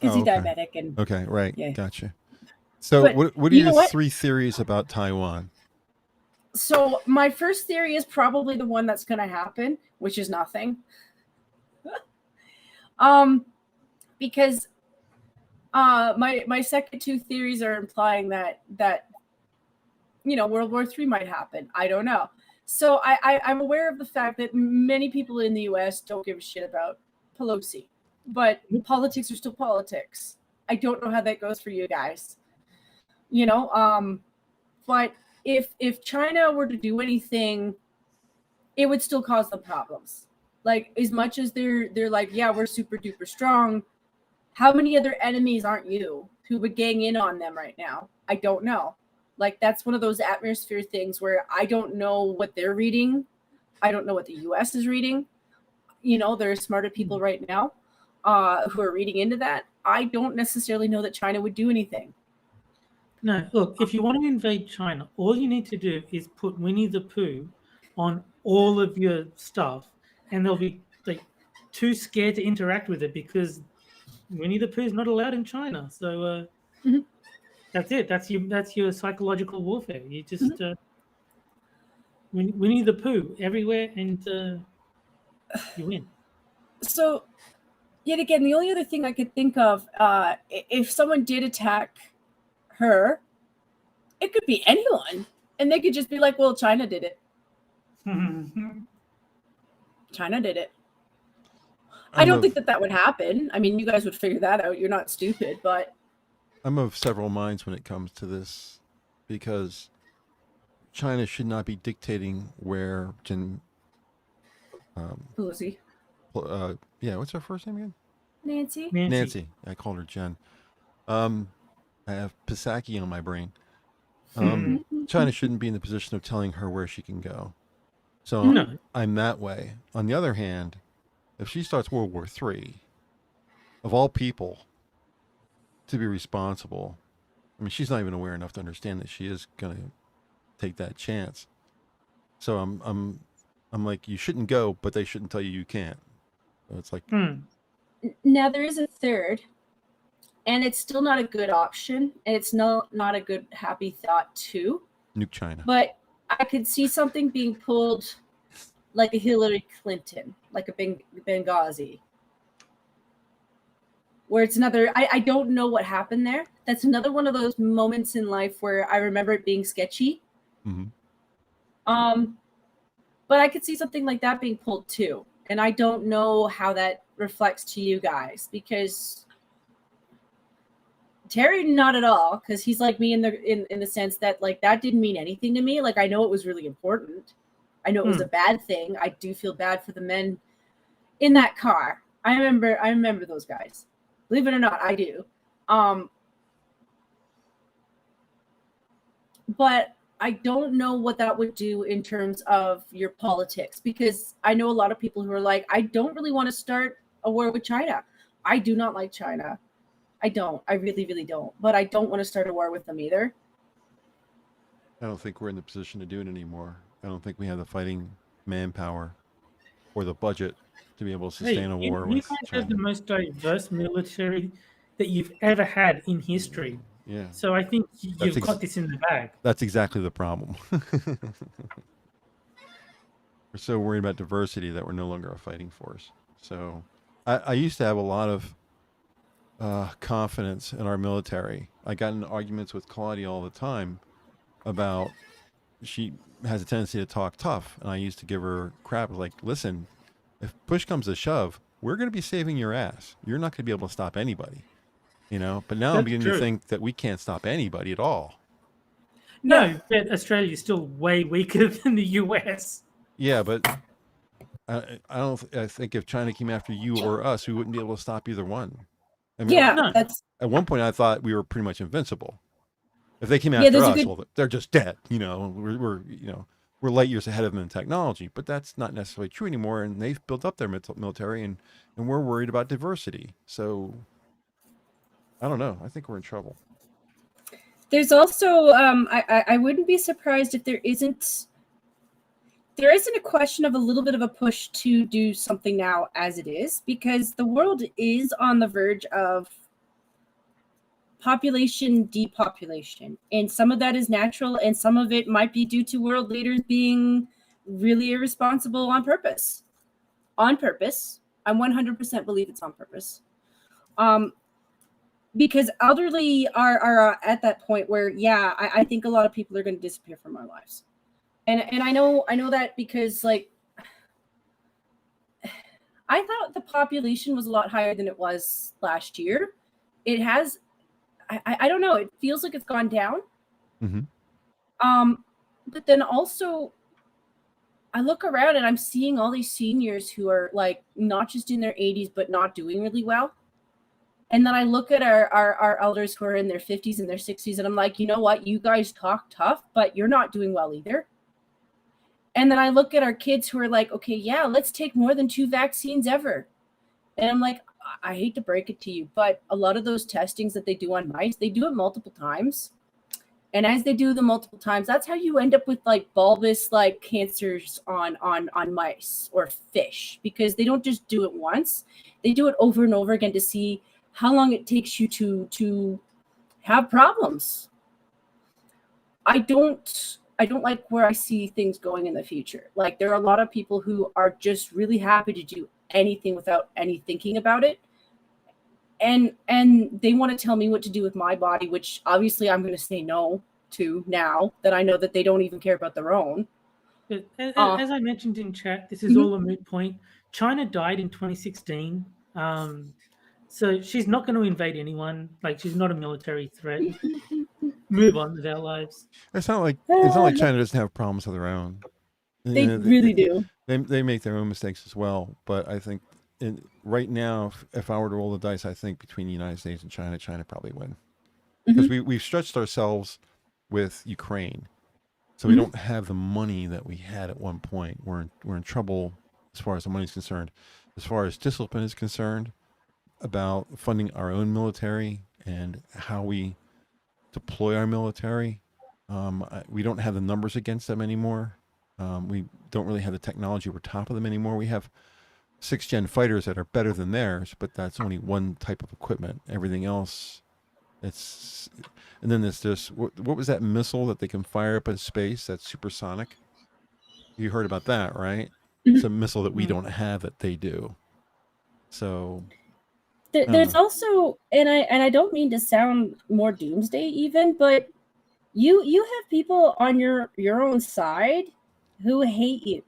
he's diabetic and
okay, right,
yeah.
Gotcha. So, what are your 3 theories about Taiwan?
So, my first theory is probably the one that's going to happen, which is nothing. Because my second two theories are implying that World War III might happen. I don't know. So I'm aware of the fact that many people in the U.S. don't give a shit about Pelosi, but politics are still politics. I don't know how that goes for you guys. But if China were to do anything, it would still cause them problems. Like, as much as they're like, yeah, we're super duper strong, how many other enemies aren't you who would gang in on them right now? I don't know. Like, that's one of those atmosphere things where I don't know what they're reading. I don't know what the U.S. is reading. There are smarter people right now who are reading into that. I don't necessarily know that China would do anything.
No, look, if you want to invade China, all you need to do is put Winnie the Pooh on all of your stuff, and they'll be like too scared to interact with it because Winnie the Pooh is not allowed in China. So that's it. That's your psychological warfare. You just Winnie the Pooh everywhere, and you win.
So, yet again, the only other thing I could think of, if someone did attack her, it could be anyone, and they could just be like, well, China did it. China did it. I don't think that would happen. I mean, you guys would figure that out. You're not stupid, but
I'm of several minds when it comes to this, because China should not be dictating where
Pelosi.
What's her first name again?
Nancy.
I called her Jen. I have Pisaki on my brain. China shouldn't be in the position of telling her where she can go. So I'm that way. On the other hand, if she starts World War III, of all people to be responsible, I mean, she's not even aware enough to understand that she is going to take that chance. So I'm like, you shouldn't go, but they shouldn't tell you can't. So it's like,
Now there is a third, and it's still not a good option, and it's not a good happy thought too.
Nuke China.
But I could see something being pulled like a Hillary Clinton, like a Benghazi, where it's another, I don't know what happened there. That's another one of those moments in life where I remember it being sketchy. But I could see something like that being pulled too. And I don't know how that reflects to you guys, because Terry, not at all, because he's like me in the sense that, like, that didn't mean anything to me. Like, I know it was really important. I know it was a bad thing. I do feel bad for the men in that car. I remember those guys. Believe it or not, I do. But I don't know what that would do in terms of your politics, because I know a lot of people who are like, I don't really want to start a war with China. I do not like China. I don't. I really, really don't. But I don't want to start a war with them either.
I don't think we're in the position to do it anymore. I don't think we have the fighting manpower or the budget to be able to sustain a war with China.
You guys have the most diverse military that you've ever had in history.
Yeah.
So I think you've got this in the bag.
That's exactly the problem. We're so worried about diversity that we're no longer a fighting force. So I used to have a lot of confidence in our military. I got in arguments with Claudia all the time about, she has a tendency to talk tough, and I used to give her crap like, listen, if push comes to shove, we're going to be saving your ass. You're not going to be able to stop anybody, but now I'm beginning to think that we can't stop anybody at all.
No, but Australia is still way weaker than the US.
Yeah, but I think if China came after you or us, we wouldn't be able to stop either one. I mean,
that's
at one point I thought we were pretty much invincible. If they came after us, well, they're just dead. We're light years ahead of them in technology, but that's not necessarily true anymore. And they've built up their military, and we're worried about diversity. So I don't know. I think we're in trouble.
There's also, I wouldn't be surprised if there isn't a question of a little bit of a push to do something now as it is, because the world is on the verge of population depopulation, and some of that is natural, and some of it might be due to world leaders being really irresponsible on purpose. I 100% believe it's on purpose. Because elderly are at that point where, yeah, I think a lot of people are going to disappear from our lives. And I know that because, like, I thought the population was a lot higher than it was last year. It has, I don't know, it feels like it's gone down.
Mm-hmm.
But then also, I look around and I'm seeing all these seniors who are, like, not just in their 80s, but not doing really well. And then I look at our elders who are in their 50s and their 60s, and I'm like, you know what? You guys talk tough, but you're not doing well either. And then I look at our kids who are like, okay, yeah, let's take more than 2 vaccines ever. And I'm like, I hate to break it to you, but a lot of those testings that they do on mice, they do it multiple times. And as they do them multiple times, that's how you end up with, like, bulbous, like, cancers on mice or fish, because they don't just do it once. They do it over and over again to see how long it takes you to have problems. I don't like where I see things going in the future. Like, there are a lot of people who are just really happy to do anything without any thinking about it. And they want to tell me what to do with my body, which obviously I'm going to say no to now that I know that they don't even care about their own.
But as I mentioned in chat, this is all a moot point. China died in 2016. So she's not going to invade anyone. Like, she's not a military threat. Move on with our lives.
It's not like China doesn't have problems of their own.
They really do.
They make their own mistakes as well. But I think right now, if I were to roll the dice, I think between the United States and China probably win, because we've stretched ourselves with Ukraine, so we don't have the money that we had at one point. We're in trouble as far as the money is concerned. As far as discipline is concerned, about funding our own military and how we deploy our military, we don't have the numbers against them anymore. We don't really have the technology over top of them anymore. We have 6th-gen fighters that are better than theirs, but that's only one type of equipment. Everything else, it's... And then there's this, what was that missile that they can fire up in space, that's supersonic? You heard about that, right? It's a missile that we don't have that they do. So...
There's also, and I don't mean to sound more doomsday even, but you have people on your own side who hate you.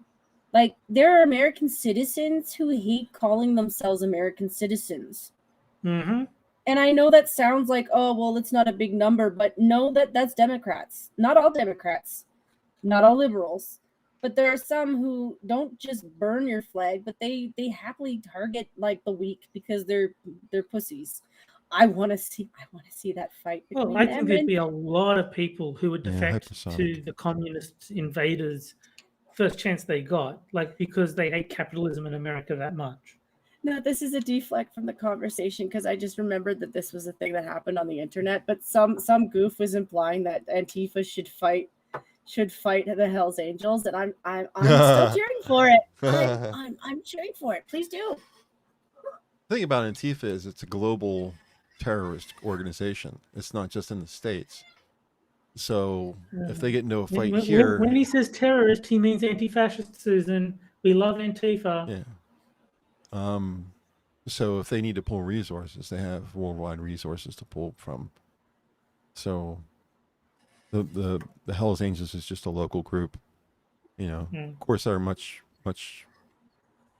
Like, there are American citizens who hate calling themselves American citizens.
Mm-hmm.
And I know that sounds like, oh, well, it's not a big number, but no, that's Democrats. Not all Democrats, not all liberals. But there are some who don't just burn your flag, but they happily target, like, the weak because they're pussies. I want to see that fight.
Well, I think there'd be a lot of people who would defect to the communist invaders first chance they got, like, because they hate capitalism in America that much.
No, this is a deflect from the conversation, because I just remembered that this was a thing that happened on the internet. But some goof was implying that Antifa should fight the Hells Angels, and I'm still cheering for it. I'm cheering for it. Please do.
The thing about Antifa is it's a global terrorist organization. It's not just in the States. So if they get into a fight here...
When he says terrorist, he means anti-fascist, Susan. We love Antifa.
Yeah. So if they need to pull resources, they have worldwide resources to pull from. So the Hells Angels is just a local group, you know. Of course, they're much.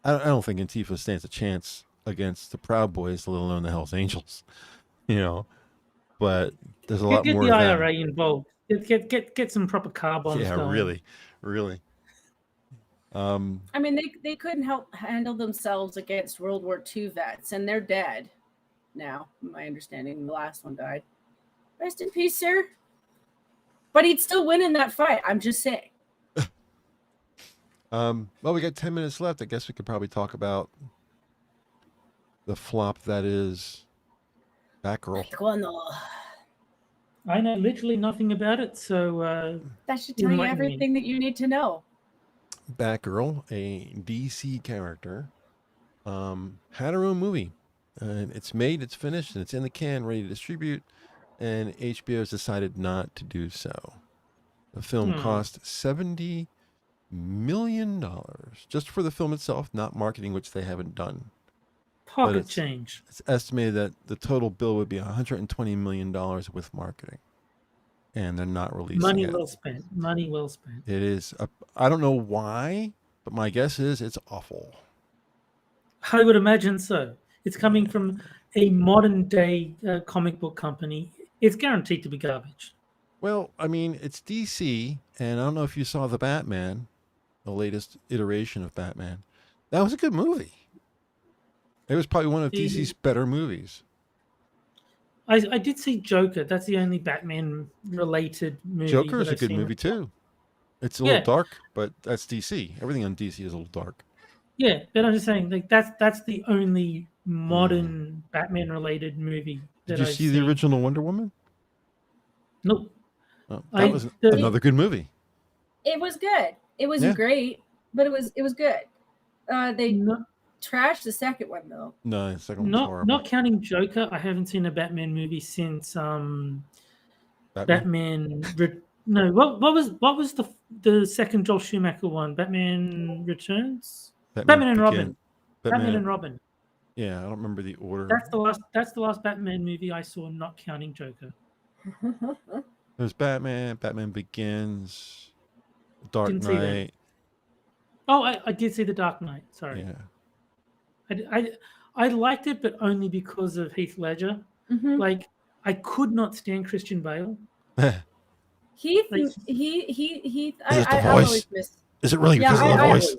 I don't think Antifa stands a chance against the Proud Boys, let alone the Hells Angels, you know. But there's a lot more.
Get the IRA involved. Get some proper car bombs.
Yeah, going. really.
I mean, they couldn't handle themselves against World War II vets, and they're dead now. My understanding, the last one died. Rest in peace, sir. But he'd still win in that fight. I'm just saying.
Well, we got 10 minutes left. I guess we could probably talk about the flop that is Batgirl.
Guano.
I know literally nothing about it, so
that should tell you everything that you need to know.
Batgirl, a DC character, had her own movie, and it's made, it's finished, and it's in the can, ready to distribute. And HBO has decided not to do so. The film cost $70 million just for the film itself, not marketing, which they haven't done.
Pocket
it's
change.
It's estimated that the total bill would be $120 million with marketing, and they're not releasing
Money
it.
well spent. Money well spent.
It is. I don't know why, but my guess is it's awful.
I would imagine so. It's coming from a modern day comic book company. It's guaranteed to be garbage.
Well, I mean, it's DC, and I don't know if you saw the Batman, the latest iteration of Batman. That was a good movie. It was probably one of DC's better movies.
I did see Joker. That's the only Batman related movie.
Joker is
that
a
I've
good
seen.
movie too. It's a little dark, but that's DC. Everything on DC is a little dark.
Yeah, but I'm just saying, like that's the only modern Batman related movie.
Did you see the original Wonder Woman?
Nope.
Oh, that was another good movie.
It was good. It wasn't great, but it was good. They trashed the second one though.
No, the second one was horrible.
Not counting Joker, I haven't seen a Batman movie since Batman. No, what was the second Joel Schumacher one? Batman Returns. Batman and Robin. Batman and Robin.
Yeah, I don't remember the order.
That's the last Batman movie I saw, not counting Joker.
There's Batman, Batman Begins, Dark Knight.
Oh, I did see the Dark Knight. Sorry.
Yeah.
I liked it, but only because of Heath Ledger.
Mm-hmm.
Like, I could not stand Christian Bale.
Heath. I always miss.
Is it really because of the voice?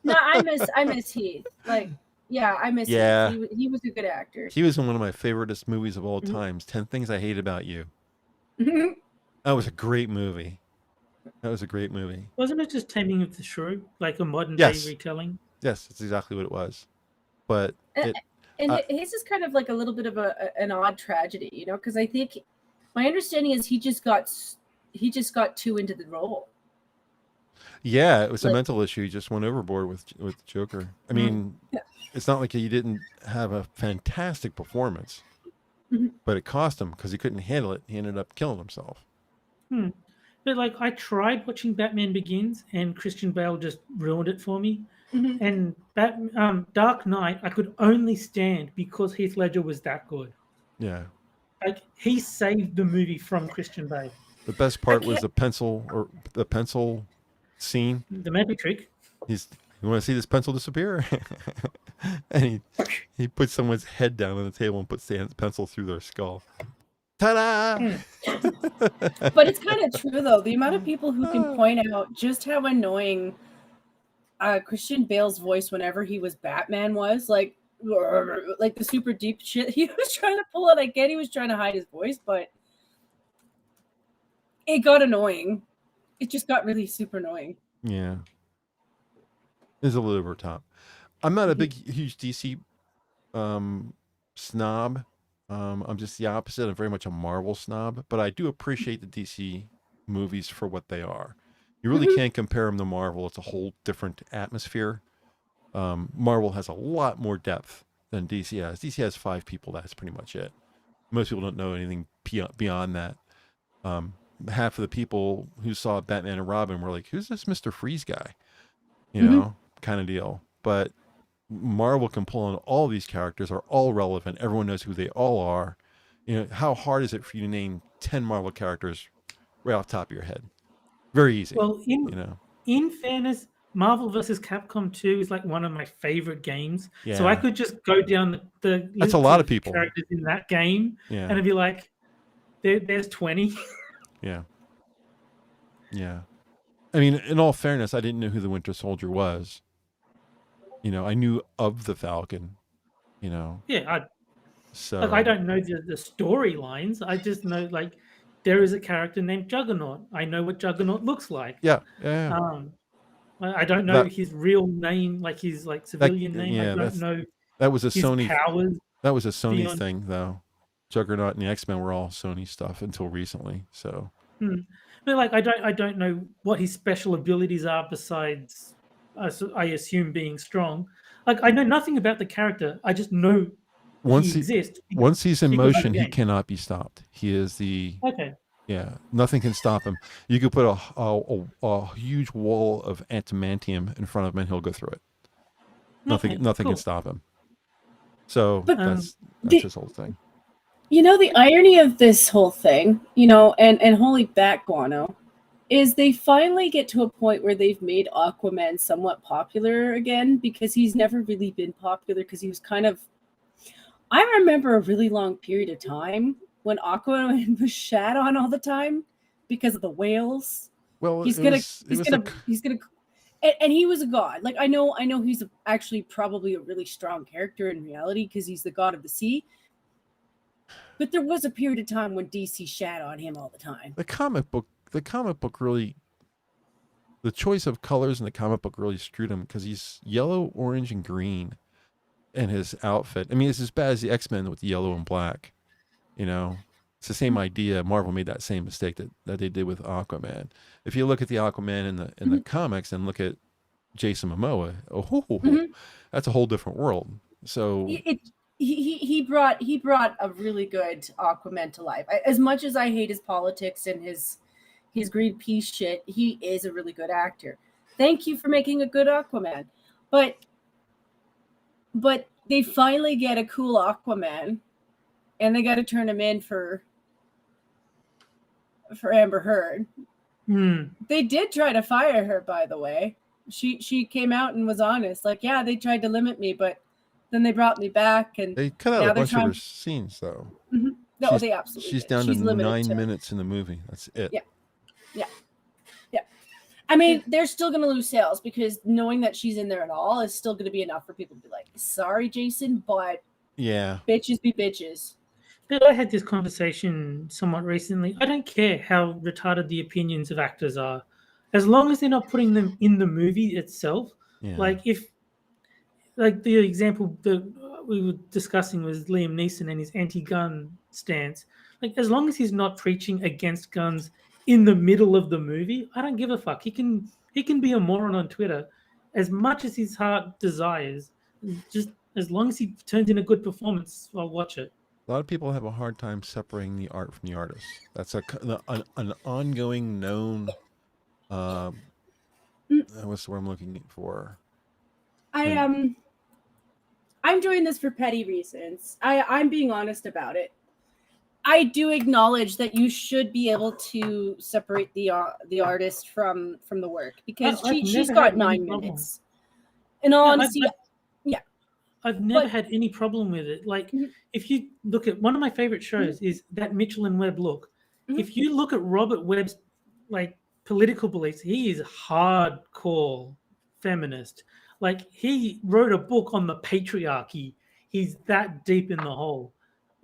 No, I miss Heath. Like, yeah, I miss Heath. He was a good actor.
He was in one of my favoriteest movies of all times, 10 Things I Hate About You. That was a great movie. Wasn't
it just Taming of the Shrew? Like a modern day retelling?
Yes, that's exactly what it was. But
his is kind of like a little bit of an odd tragedy, you know, because I think my understanding is he just got too into the role.
Yeah, it was a mental issue. He just went overboard with Joker. I mean, it's not like he didn't have a fantastic performance, but it cost him because he couldn't handle it. He ended up killing himself.
But like, I tried watching Batman Begins, and Christian Bale just ruined it for me. And Dark Knight, I could only stand because Heath Ledger was that good.
Yeah,
like he saved the movie from Christian Bale.
The best part was the pencil scene.
The magic trick.
You want to see this pencil disappear? And he puts someone's head down on the table and puts the pencil through their skull. Ta-da!
But it's kind of true, though. The amount of people who can point out just how annoying Christian Bale's voice whenever he was Batman was, like the super deep shit he was trying to pull out. I get he was trying to hide his voice, but it got annoying. It just got really super annoying.
Yeah. It's a little over top. I'm not a huge DC snob. I'm just the opposite. I'm very much a Marvel snob, but I do appreciate the DC movies for what they are. You really can't compare them to Marvel. It's a whole different atmosphere. Marvel has a lot more depth than DC has. DC has 5 people. That's pretty much it. Most people don't know anything beyond that. Half of the people who saw Batman and Robin were like, who's this Mr. Freeze guy? You know, kind of deal. But Marvel can pull on all these characters, are all relevant. Everyone knows who they all are. You know, how hard is it for you to name 10 Marvel characters right off the top of your head? Very easy.
Well, in fairness, Marvel vs. Capcom 2 is like one of my favorite games. Yeah. So I could just go down the
that's a lot of people
characters in that game, and it'd be like, there's 20.
Yeah. I mean, in all fairness, I didn't know who the Winter Soldier was. You know, I knew of the Falcon. You know.
Yeah. I don't know the storylines. I just know like there is a character named Juggernaut. I know what Juggernaut looks like.
Yeah.
I don't know his real name, like his like civilian name.
Yeah,
I don't know.
That was a Sony
powers.
That was a Sony thing, though. Juggernaut and the X-Men were all Sony stuff until recently. So,
but like I don't know what his special abilities are besides, I assume, being strong. Like I know nothing about the character. I just know he exists.
Once he's in motion, he cannot be stopped. He is the Yeah, nothing can stop him. You could put a huge wall of adamantium in front of him, and he'll go through it. Nothing can stop him. So
But
that's
the-
his whole thing.
You know, the irony of this whole thing, you know, and holy bat guano, is they finally get to a point where they've made Aquaman somewhat popular again, because he's never really been popular, because he was kind of, I remember a really long period of time when Aquaman was shat on all the time because of the whales.
Well,
He's gonna, and he was a god. Like I know he's actually probably a really strong character in reality because he's the god of the sea. But there was a period of time when DC shat on him all the time.
The comic book really, the choice of colors in the comic book really screwed him, because he's yellow, orange, and green in his outfit. I mean, it's as bad as the X-Men with the yellow and black. You know, it's the same idea. Marvel made that same mistake that they did with Aquaman. If you look at the Aquaman in the comics and look at Jason Momoa, that's a whole different world. So
he brought a really good Aquaman to life. As much as I hate his politics and his Greenpeace shit, he is a really good actor. Thank you for making a good Aquaman. But they finally get a cool Aquaman, and they got to turn him in for Amber Heard. They did try to fire her, by the way. She came out and was honest. Like, yeah, they tried to limit me, but then they brought me back, and
they cut out a bunch of her scenes, though.
No, they absolutely.
She's down to 9 minutes in the movie. That's it.
Yeah. I mean, they're still going to lose sales, because knowing that she's in there at all is still going to be enough for people to be like, sorry, Jason, but
yeah,
bitches be bitches.
But I had this conversation somewhat recently. I don't care how retarded the opinions of actors are, as long as they're not putting them in the movie itself.
Yeah.
Like the example that we were discussing was Liam Neeson and his anti-gun stance. Like, as long as he's not preaching against guns in the middle of the movie, I don't give a fuck. He can be a moron on Twitter as much as his heart desires. Just as long as he turns in a good performance, I'll watch it.
A lot of people have a hard time separating the art from the artist. That's an ongoing known. What's the word I'm looking for?
I'm doing this for petty reasons. I'm being honest about it. I do acknowledge that you should be able to separate the artist from the work, because she's got 9 minutes. In all honesty,
I've never had any problem with it. Like, if you look at one of my favorite shows is that Mitchell and Webb look. If you look at Robert Webb's like political beliefs, he is hardcore feminist. Like, he wrote a book on the patriarchy. He's that deep in the hole.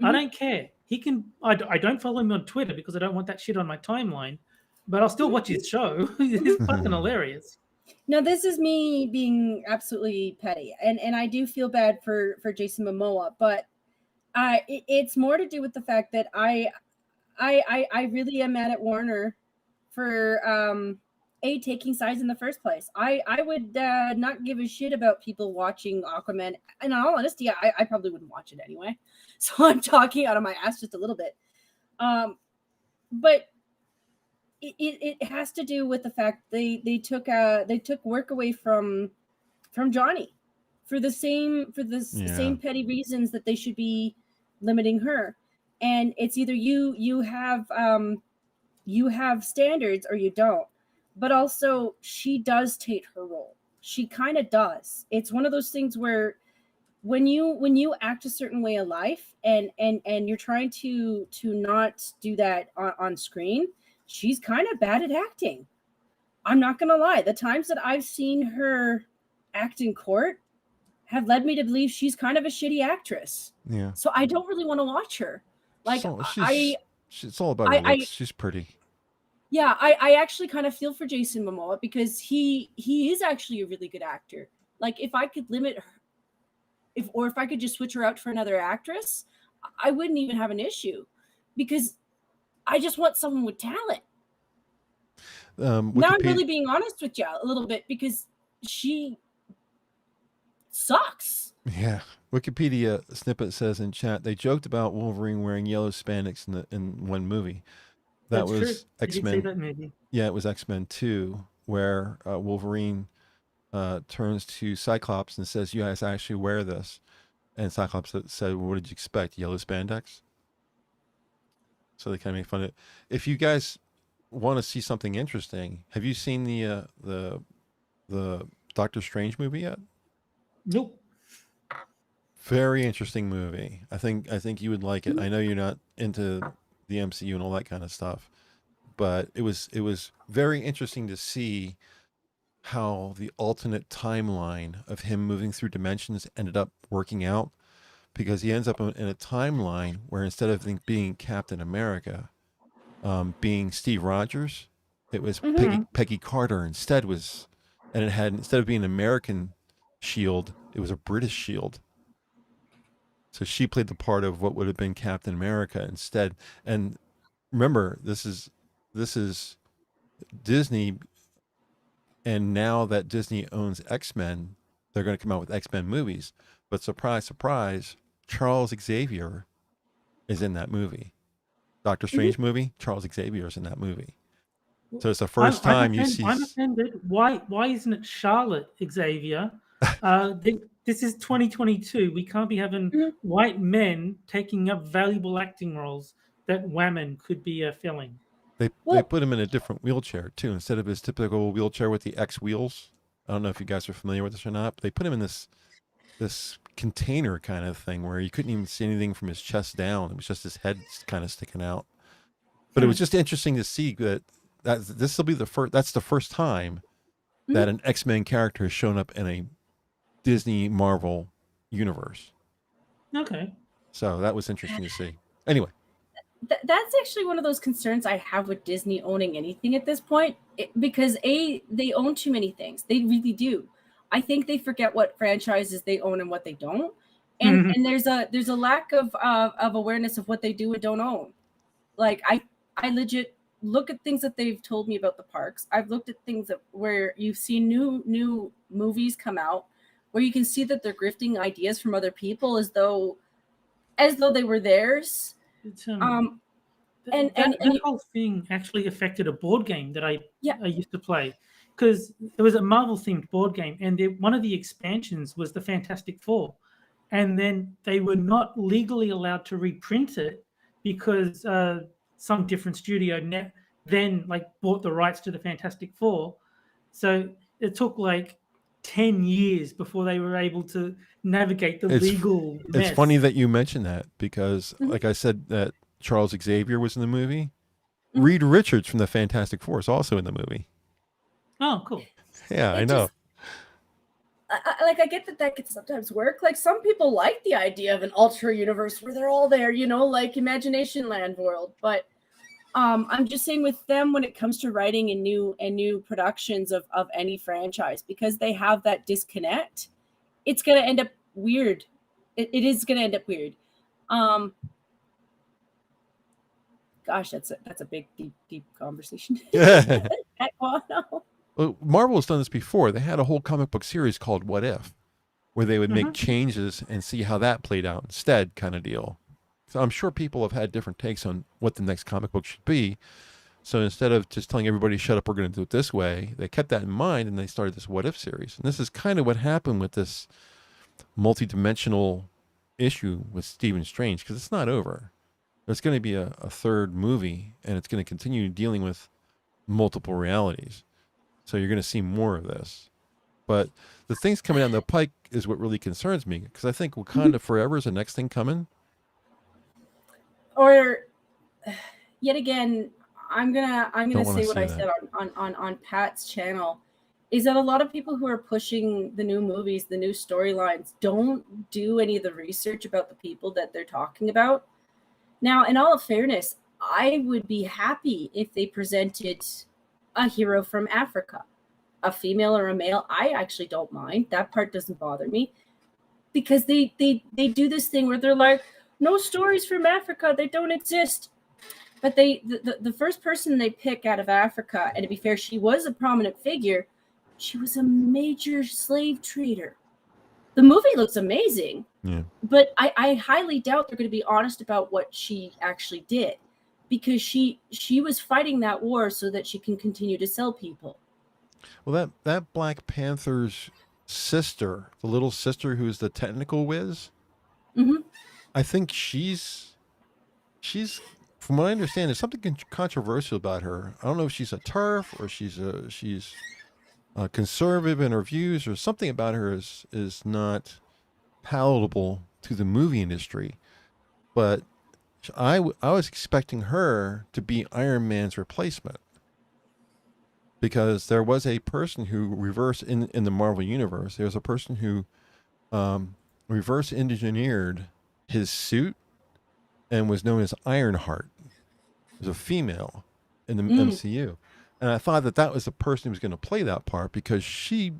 I don't care. He can. I don't follow him on Twitter because I don't want that shit on my timeline. But I'll still watch his show. It's fucking hilarious.
Now, this is me being absolutely petty, and I do feel bad for Jason Momoa, but it's more to do with the fact that I really am mad at Warner for taking sides in the first place. I would not give a shit about people watching Aquaman. In all honesty, I probably wouldn't watch it anyway. So I'm talking out of my ass just a little bit. But it has to do with the fact they took work away from Johnny for the same petty reasons that they should be limiting her. And it's either you have standards or you don't. But also, she does take her role. She kind of does. It's one of those things where when you act a certain way of life and you're trying to not do that on screen, she's kind of bad at acting. I'm not going to lie. The times that I've seen her act in court have led me to believe she's kind of a shitty actress.
Yeah.
So I don't really want to watch her. Like,
it's all about her looks. She's pretty.
Yeah, I actually kind of feel for Jason Momoa, because he is actually a really good actor. Like, if I could limit her, if I could just switch her out for another actress, I wouldn't even have an issue, because I just want someone with talent. Now I'm really being honest with you a little bit, because she sucks.
Yeah. Wikipedia snippet says in chat, they joked about Wolverine wearing yellow spandex in one movie. That was X-Men. Yeah, it was X-Men 2, where Wolverine turns to Cyclops and says, "You guys actually wear this." And Cyclops said, well, "What did you expect? Yellow spandex?" So they kind of make fun of it. If you guys want to see something interesting, have you seen the Doctor Strange movie yet?
Nope.
Very interesting movie. I think you would like it. I know you're not into the MCU and all that kind of stuff, but it was very interesting to see how the alternate timeline of him moving through dimensions ended up working out, because he ends up in a timeline where instead of being Captain America, being Steve Rogers, it was Peggy Carter instead was, and it had, instead of being an American shield, it was a British shield. So she played the part of what would have been Captain America instead. And remember, this is Disney, and now that Disney owns X-Men, they're going to come out with X-Men movies. But surprise, surprise, Charles Xavier is in that movie. Doctor Strange movie, Charles Xavier is in that movie. So it's the first time you see.
I'm offended. Why isn't it Charlotte Xavier? This is 2022. We can't be having white men taking up valuable acting roles that women could be filling.
They put him in a different wheelchair too, instead of his typical wheelchair with the X wheels. I don't know if you guys are familiar with this or not, but they put him in this container kind of thing where you couldn't even see anything from his chest down. It was just his head kind of sticking out. But it was just interesting to see that this will be the first. That's the first time that an X-Men character has shown up in a Disney Marvel universe.
Okay.
So that was interesting to see. Anyway.
That's actually one of those concerns I have with Disney owning anything at this point, because they own too many things. They really do. I think they forget what franchises they own and what they don't, and there's a lack of awareness of what they do and don't own. Like I legit look at things that they've told me about the parks. I've looked at things where you've seen new movies come out where you can see that they're grifting ideas from other people as though they were theirs.
That whole thing actually affected a board game that I used to play, because it was a Marvel themed board game, and one of the expansions was the Fantastic Four, and then they were not legally allowed to reprint it because some different studio then bought the rights to the Fantastic Four. So it took 10 years before they were able to navigate the legal mess.
It's funny that you mentioned that, because like I said, that Charles Xavier was in the movie. Reed Richards from the Fantastic Four is also in the movie.
Oh, cool.
Yeah, I know.
I get that can sometimes work. Like, some people like the idea of an ultra universe where they're all there, like Imagination Land world. But I'm just saying, with them, when it comes to writing and new productions of any franchise, because they have that disconnect, it's gonna end up weird. It is gonna end up weird. Gosh, that's a big deep conversation.
Well, Marvel has done this before. They had a whole comic book series called What If, where they would make changes and see how that played out instead, kind of deal. So I'm sure people have had different takes on what the next comic book should be. So instead of just telling everybody, shut up, we're going to do it this way, they kept that in mind, and they started this What If series. And this is kind of what happened with this multi-dimensional issue with Stephen Strange, because it's not over. There's going to be a third movie, and it's going to continue dealing with multiple realities. So you're going to see more of this. But the things coming down the pike is what really concerns me, because I think Wakanda Forever is the next thing coming.
Or, yet again, I'm gonna say what I said on Pat's channel, is that a lot of people who are pushing the new movies, the new storylines, don't do any of the research about the people that they're talking about. Now, in all fairness, I would be happy if they presented a hero from Africa, a female or a male. I actually don't mind. That part doesn't bother me, because they do this thing where they're like, no stories from Africa, they don't exist. But the first person they pick out of Africa, and to be fair, she was a prominent figure. She was a major slave trader. The movie looks amazing.
Yeah.
But I highly doubt they're going to be honest about what she actually did, because she was fighting that war so that she can continue to sell people.
Well, that Black Panther's sister, the little sister who's the technical whiz,
Mm-hmm.
I think she's from what I understand, there's something controversial about her. I don't know if she's a TERF or she's conservative in her views, or something about her is not palatable to the movie industry. But I was expecting her to be Iron Man's replacement, because there was a person who in the Marvel universe. There was a person who reverse engineered his suit and was known as Ironheart. It was a female in the
Mm.
MCU, and I thought that was the person who was going to play that part, because she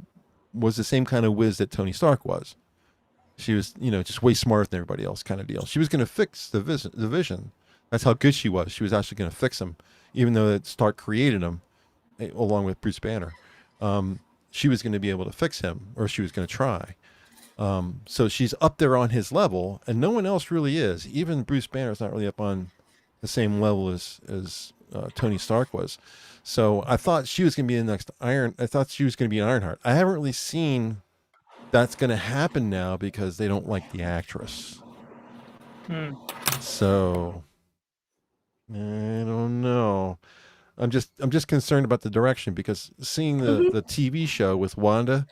was the same kind of whiz that Tony Stark was. She was, just way smarter than everybody else, kind of deal. She was going to fix the Vision. That's how good she was. She was actually going to fix him, even though Stark created him, along with Bruce Banner. She was going to be able to fix him, or she was going to try. So she's up there on his level, and no one else really is. Even Bruce Banner's not really up on the same level as Tony Stark was. So I thought she was going to be the next I thought she was going to be an Ironheart. I haven't really seen that's going to happen now, because they don't like the actress. So I don't know. I'm just concerned about the direction, because seeing the TV show with Wanda,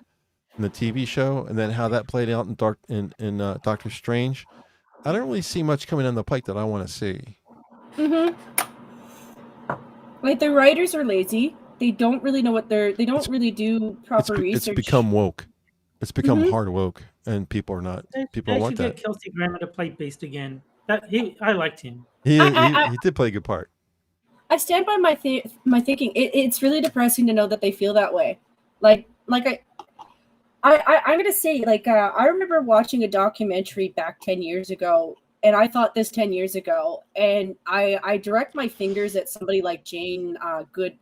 and the TV show, and then how that played out in Doctor Strange, I don't really see much coming down the pike that I want to see.
Mm-hmm. Like, the writers are lazy. They don't really know they don't really do proper research.
It's become woke. It's become hard woke, and people are not. People don't want that.
Get Kelsey Grammer to play Beast again. I liked him.
He did play a good part.
I stand by my thinking. It's really depressing to know that they feel that way. I'm gonna say, I remember watching a documentary back 10 years ago, and I thought this 10 years ago, and I direct my fingers at somebody like Jane Good.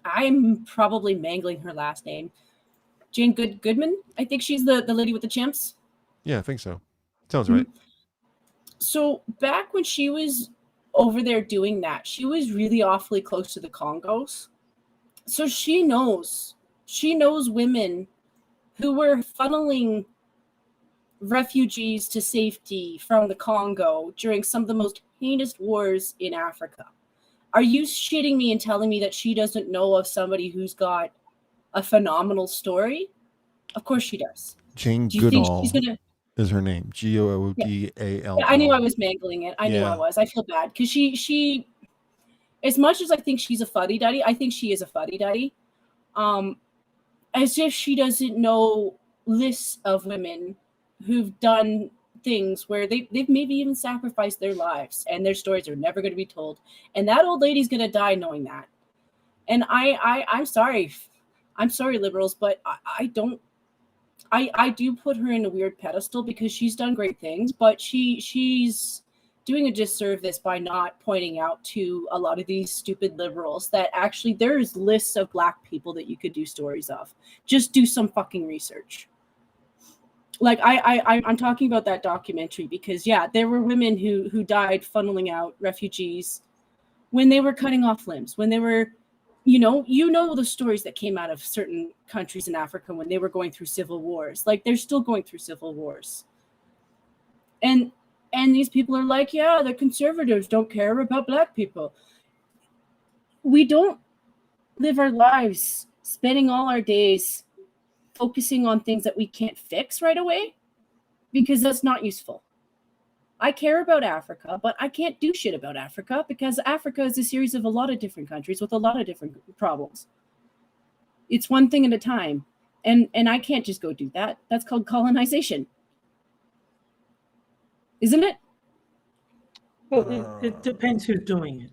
I'm probably mangling her last name. Jane Goodman. I think she's the lady with the chimps.
Yeah, I think so. Sounds right.
So back when she was over there doing that, she was really awfully close to the Congos. So she knows women who were funneling refugees to safety from the Congo during some of the most heinous wars in Africa. Are you shitting me and telling me that she doesn't know of somebody who's got a phenomenal story? Of course she does.
Jane
Do you
Goodall
think she's gonna
is her name. Goodall.
Yeah, I knew I was mangling it. I knew I was. I feel bad because she, as much as I think she's a fuddy-duddy, I think she is a fuddy-duddy. As if she doesn't know lists of women who've done things where they've maybe even sacrificed their lives, and their stories are never going to be told. And that old lady's going to die knowing that. And I'm sorry. I'm sorry, liberals, but I do put her in a weird pedestal because she's done great things, but she's doing a disservice by not pointing out to a lot of these stupid liberals that actually there's lists of Black people that you could do stories of. Just do some fucking research. Like I'm talking about that documentary because there were women who died funneling out refugees when they were cutting off limbs, when they were, you know the stories that came out of certain countries in Africa when they were going through civil wars. Like, they're still going through civil wars. And these people are like, the conservatives don't care about Black people. We don't live our lives spending all our days focusing on things that we can't fix right away, because that's not useful. I care about Africa, but I can't do shit about Africa because Africa is a series of a lot of different countries with a lot of different problems. It's one thing at a time. And I can't just go do that. That's called colonization. Isn't it?
Well, it depends who's doing it.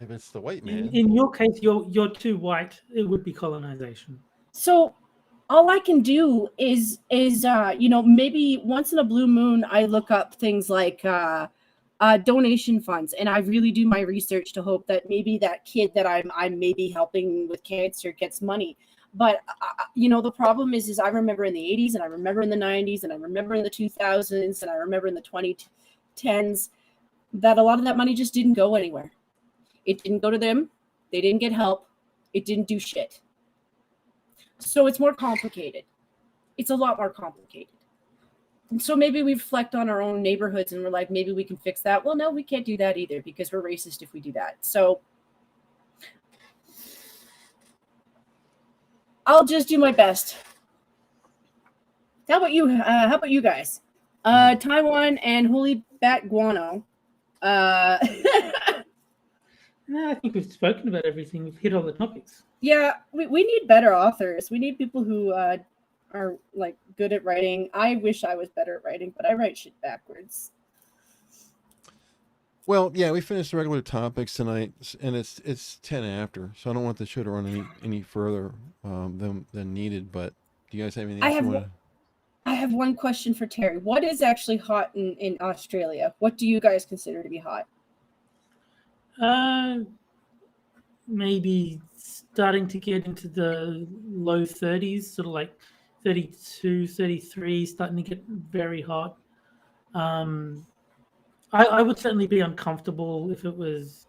If it's the white man.
In your case, you're too white. It would be colonization.
So all I can do is maybe once in a blue moon, I look up things like donation funds, and I really do my research to hope that maybe that kid that I'm maybe helping with cancer gets money. But the problem is I remember in the 80s, and I remember in the 90s, and I remember in the 2000s, and I remember in the 2010s that a lot of that money just didn't go anywhere. It didn't go to them. They didn't get help. It didn't do shit. So it's more complicated. It's a lot more complicated. So maybe we reflect on our own neighborhoods and we're like, maybe we can fix that. Well, no, we can't do that either because we're racist if we do that. So I'll just do my best. How about you? How about you guys? Taiwan and holy bat guano.
No, I think we've spoken about everything. We've hit all the topics.
Yeah, we need better authors. We need people who are like good at writing. I wish I was better at writing, but I write shit backwards.
Well, yeah, we finished the regular topics tonight, and it's 10 after, so I don't want the show to run any further than needed. But do you guys have anything else you want to?
I have one question for Terry. What is actually hot in Australia? What do you guys consider to be hot?
Maybe starting to get into the low 30s, sort of like 32, 33, starting to get very hot. I would certainly be uncomfortable if it was,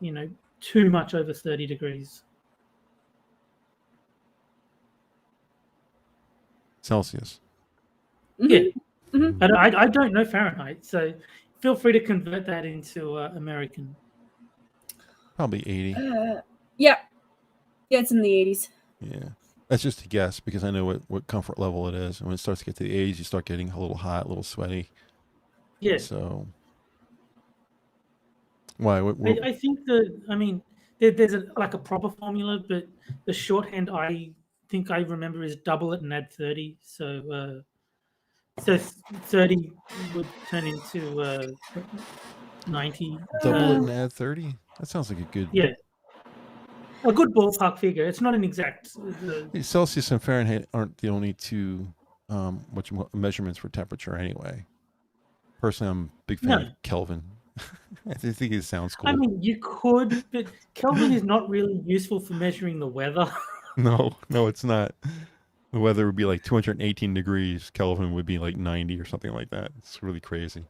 too much over 30 degrees.
Celsius.
Yeah. Mm-hmm. But I don't know Fahrenheit, so feel free to convert that into American.
Probably 80.
Yeah, it's in the 80s.
Yeah, that's just a guess because I know what comfort level it is. And when it starts to get to the 80s, you start getting a little hot, a little sweaty.
Yeah.
So why?
I think there's a proper formula, but the shorthand I think I remember is double it and add 30. So 30 would turn into 90.
Double it and add 30? That sounds like a good...
Yeah. A good ballpark figure. It's not an exact...
Celsius and Fahrenheit aren't the only two measurements for temperature anyway. Personally, I'm a big fan of Kelvin. I think it sounds cool.
I mean, you could, but Kelvin is not really useful for measuring the weather.
No, it's not. The weather would be like 218 degrees. Kelvin would be like 90 or something like that. It's really crazy.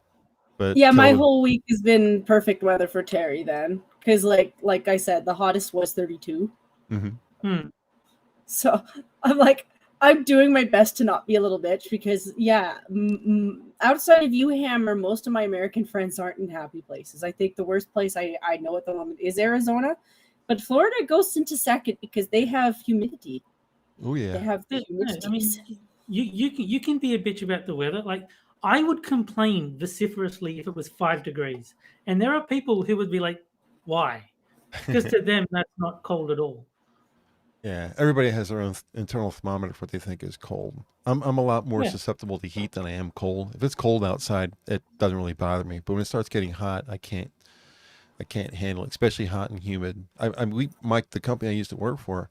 But
yeah, my whole week has been perfect weather for Terry then, because like I said, the hottest was 32.
Mm-hmm.
So I'm doing my best to not be a little bitch because outside of UHammer, most of my American friends aren't in happy places. I think the worst place I know at the moment is Arizona, but Florida goes into second because they have humidity.
Oh yeah,
they have the humidity.
I mean, you can be a bitch about the weather. Like I would complain vociferously if it was 5 degrees, and there are people who would be like, "Why?" Because to them that's not cold at all.
Yeah, everybody has their own internal thermometer for what they think is cold. I'm a lot more susceptible to heat than I am cold. If it's cold outside, it doesn't really bother me. But when it starts getting hot, I can't handle it, especially hot and humid. The company I used to work for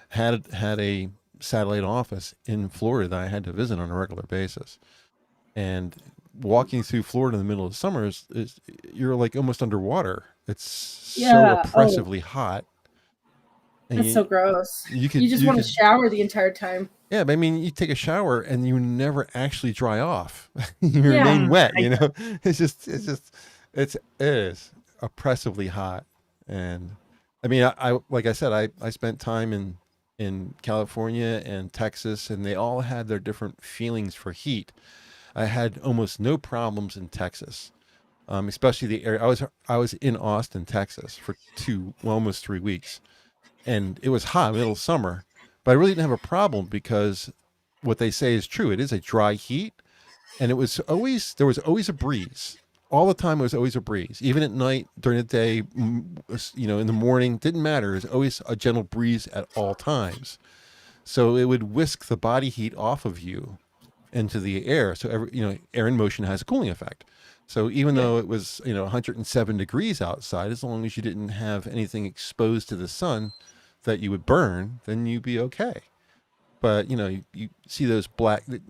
had a satellite office in Florida that I had to visit on a regular basis. And walking through Florida in the middle of summer is you're like almost underwater. It's so oppressively hot.
That's so gross. You just want to shower the entire time.
Yeah, but I mean, you take a shower and you never actually dry off. You remain wet. It is oppressively hot. And I mean, I like I said, I spent time in California and Texas, and they all had their different feelings for heat. I had almost no problems in Texas, especially the area. I was in Austin, Texas, for almost 3 weeks. And it was hot, middle of summer, but I really didn't have a problem because what they say is true. It is a dry heat, and there was always a breeze. All the time, it was always a breeze. Even at night, during the day, in the morning, didn't matter. It was always a gentle breeze at all times. So it would whisk the body heat off of you into the air. So air in motion has a cooling effect. So even though it was 107 degrees outside, as long as you didn't have anything exposed to the sun that you would burn, then you'd be okay. But you see those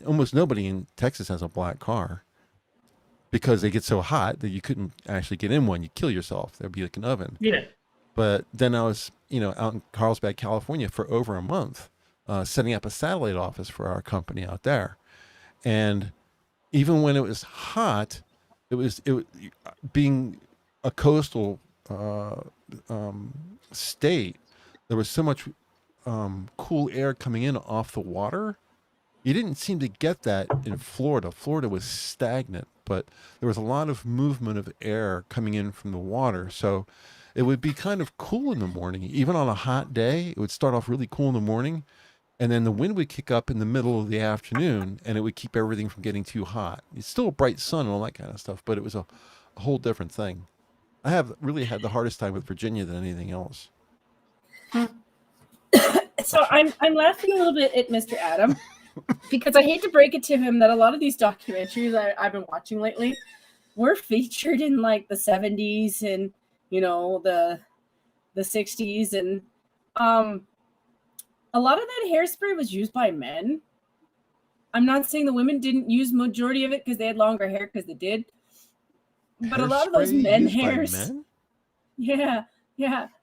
almost nobody in Texas has a black car because they get so hot that you couldn't actually get in one. You'd kill yourself. There'd be like an oven.
Yeah.
But then I was out in Carlsbad, California for over a month, setting up a satellite office for our company out there. And even when it was hot, it was being a coastal state. There was so much cool air coming in off the water You didn't seem to get that in Florida. Florida was stagnant, but there was a lot of movement of air coming in from the water. So it would be kind of cool in the morning. Even on a hot day, it would start off really cool in the morning. And then the wind would kick up in the middle of the afternoon, and it would keep everything from getting too hot. It's still a bright sun and all that kind of stuff, but it was a whole different thing. I have really had the hardest time with Virginia than anything else.
So I'm laughing a little bit at Mr. Adam because I hate to break it to him that a lot of these documentaries I've been watching lately were featured in like the 70s and the 60s, and a lot of that hairspray was used by men. I'm not saying the women didn't use majority of it because they had longer hair, because they did. But a lot of those men hairs. Men? Yeah.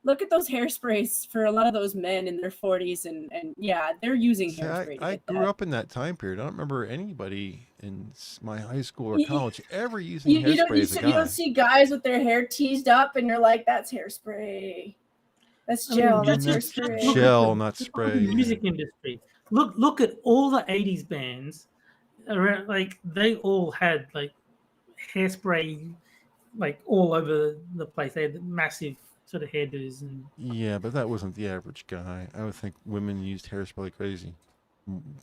Look at those hairsprays for a lot of those men in their 40s, and yeah, they're using hairspray.
I grew up in that time period. I don't remember anybody in my high school or college ever using hairspray as a guy.
You don't see guys with their hair teased up, and you're like, that's hairspray. That's gel. That's hairspray.
Gel, not spray.
The music industry. Look at all the 80s bands around, like they all had like hairspray like all over the place. They had massive sort of hairdos and
yeah, but that wasn't the average guy. I would think women used hairspray like crazy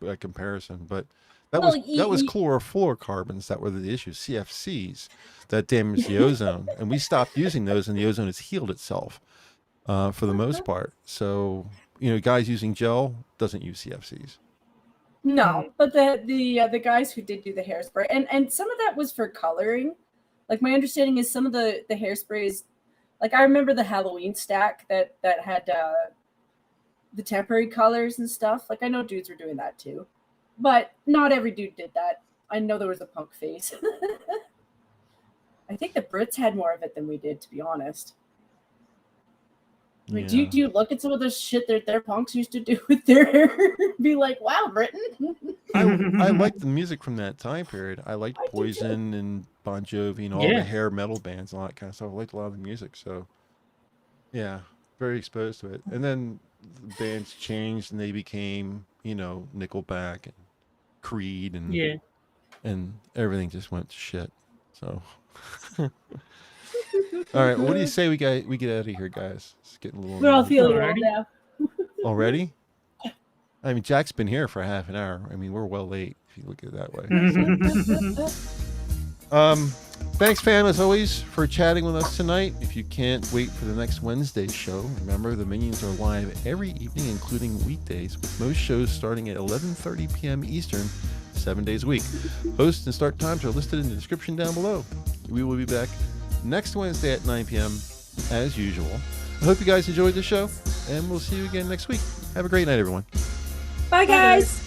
by comparison, but that was chlorofluorocarbons that were the issue, CFCs, that damaged the ozone, and we stopped using those, and the ozone has healed itself for the most part. So guys using gel doesn't use CFCs.
No, but the guys who did do the hairspray, and some of that was for coloring. Like my understanding is some of the hairsprays, like I remember the Halloween stack that had the temporary colors and stuff. Like I know dudes were doing that too, but not every dude did that. I know there was a punk phase. I think the Brits had more of it than we did, to be honest. I mean, do you look at some of the shit that their punks used to do with their hair? Be like, wow, Britain.
I liked the music from that time period. I liked Poison and Bon Jovi and all the hair metal bands and all that kind of stuff. I liked a lot of the music, so yeah, very exposed to it. And then the bands changed and they became, Nickelback and Creed and everything just went to shit. So all right, what do you say we get out of here, guys? It's getting a little.
We're all feeling old now.
Already? I mean, Jack's been here for half an hour. I mean, we're well late if you look at it that way. So. Thanks, fam, as always, for chatting with us tonight. If you can't wait for the next Wednesday show, remember the Minions are live every evening, including weekdays, with most shows starting at 11:30 p.m. Eastern, 7 days a week. Host and start times are listed in the description down below. We will be back next Wednesday at 9 p.m. as usual. I hope you guys enjoyed the show, and we'll see you again next week. Have a great night, everyone.
Bye, guys.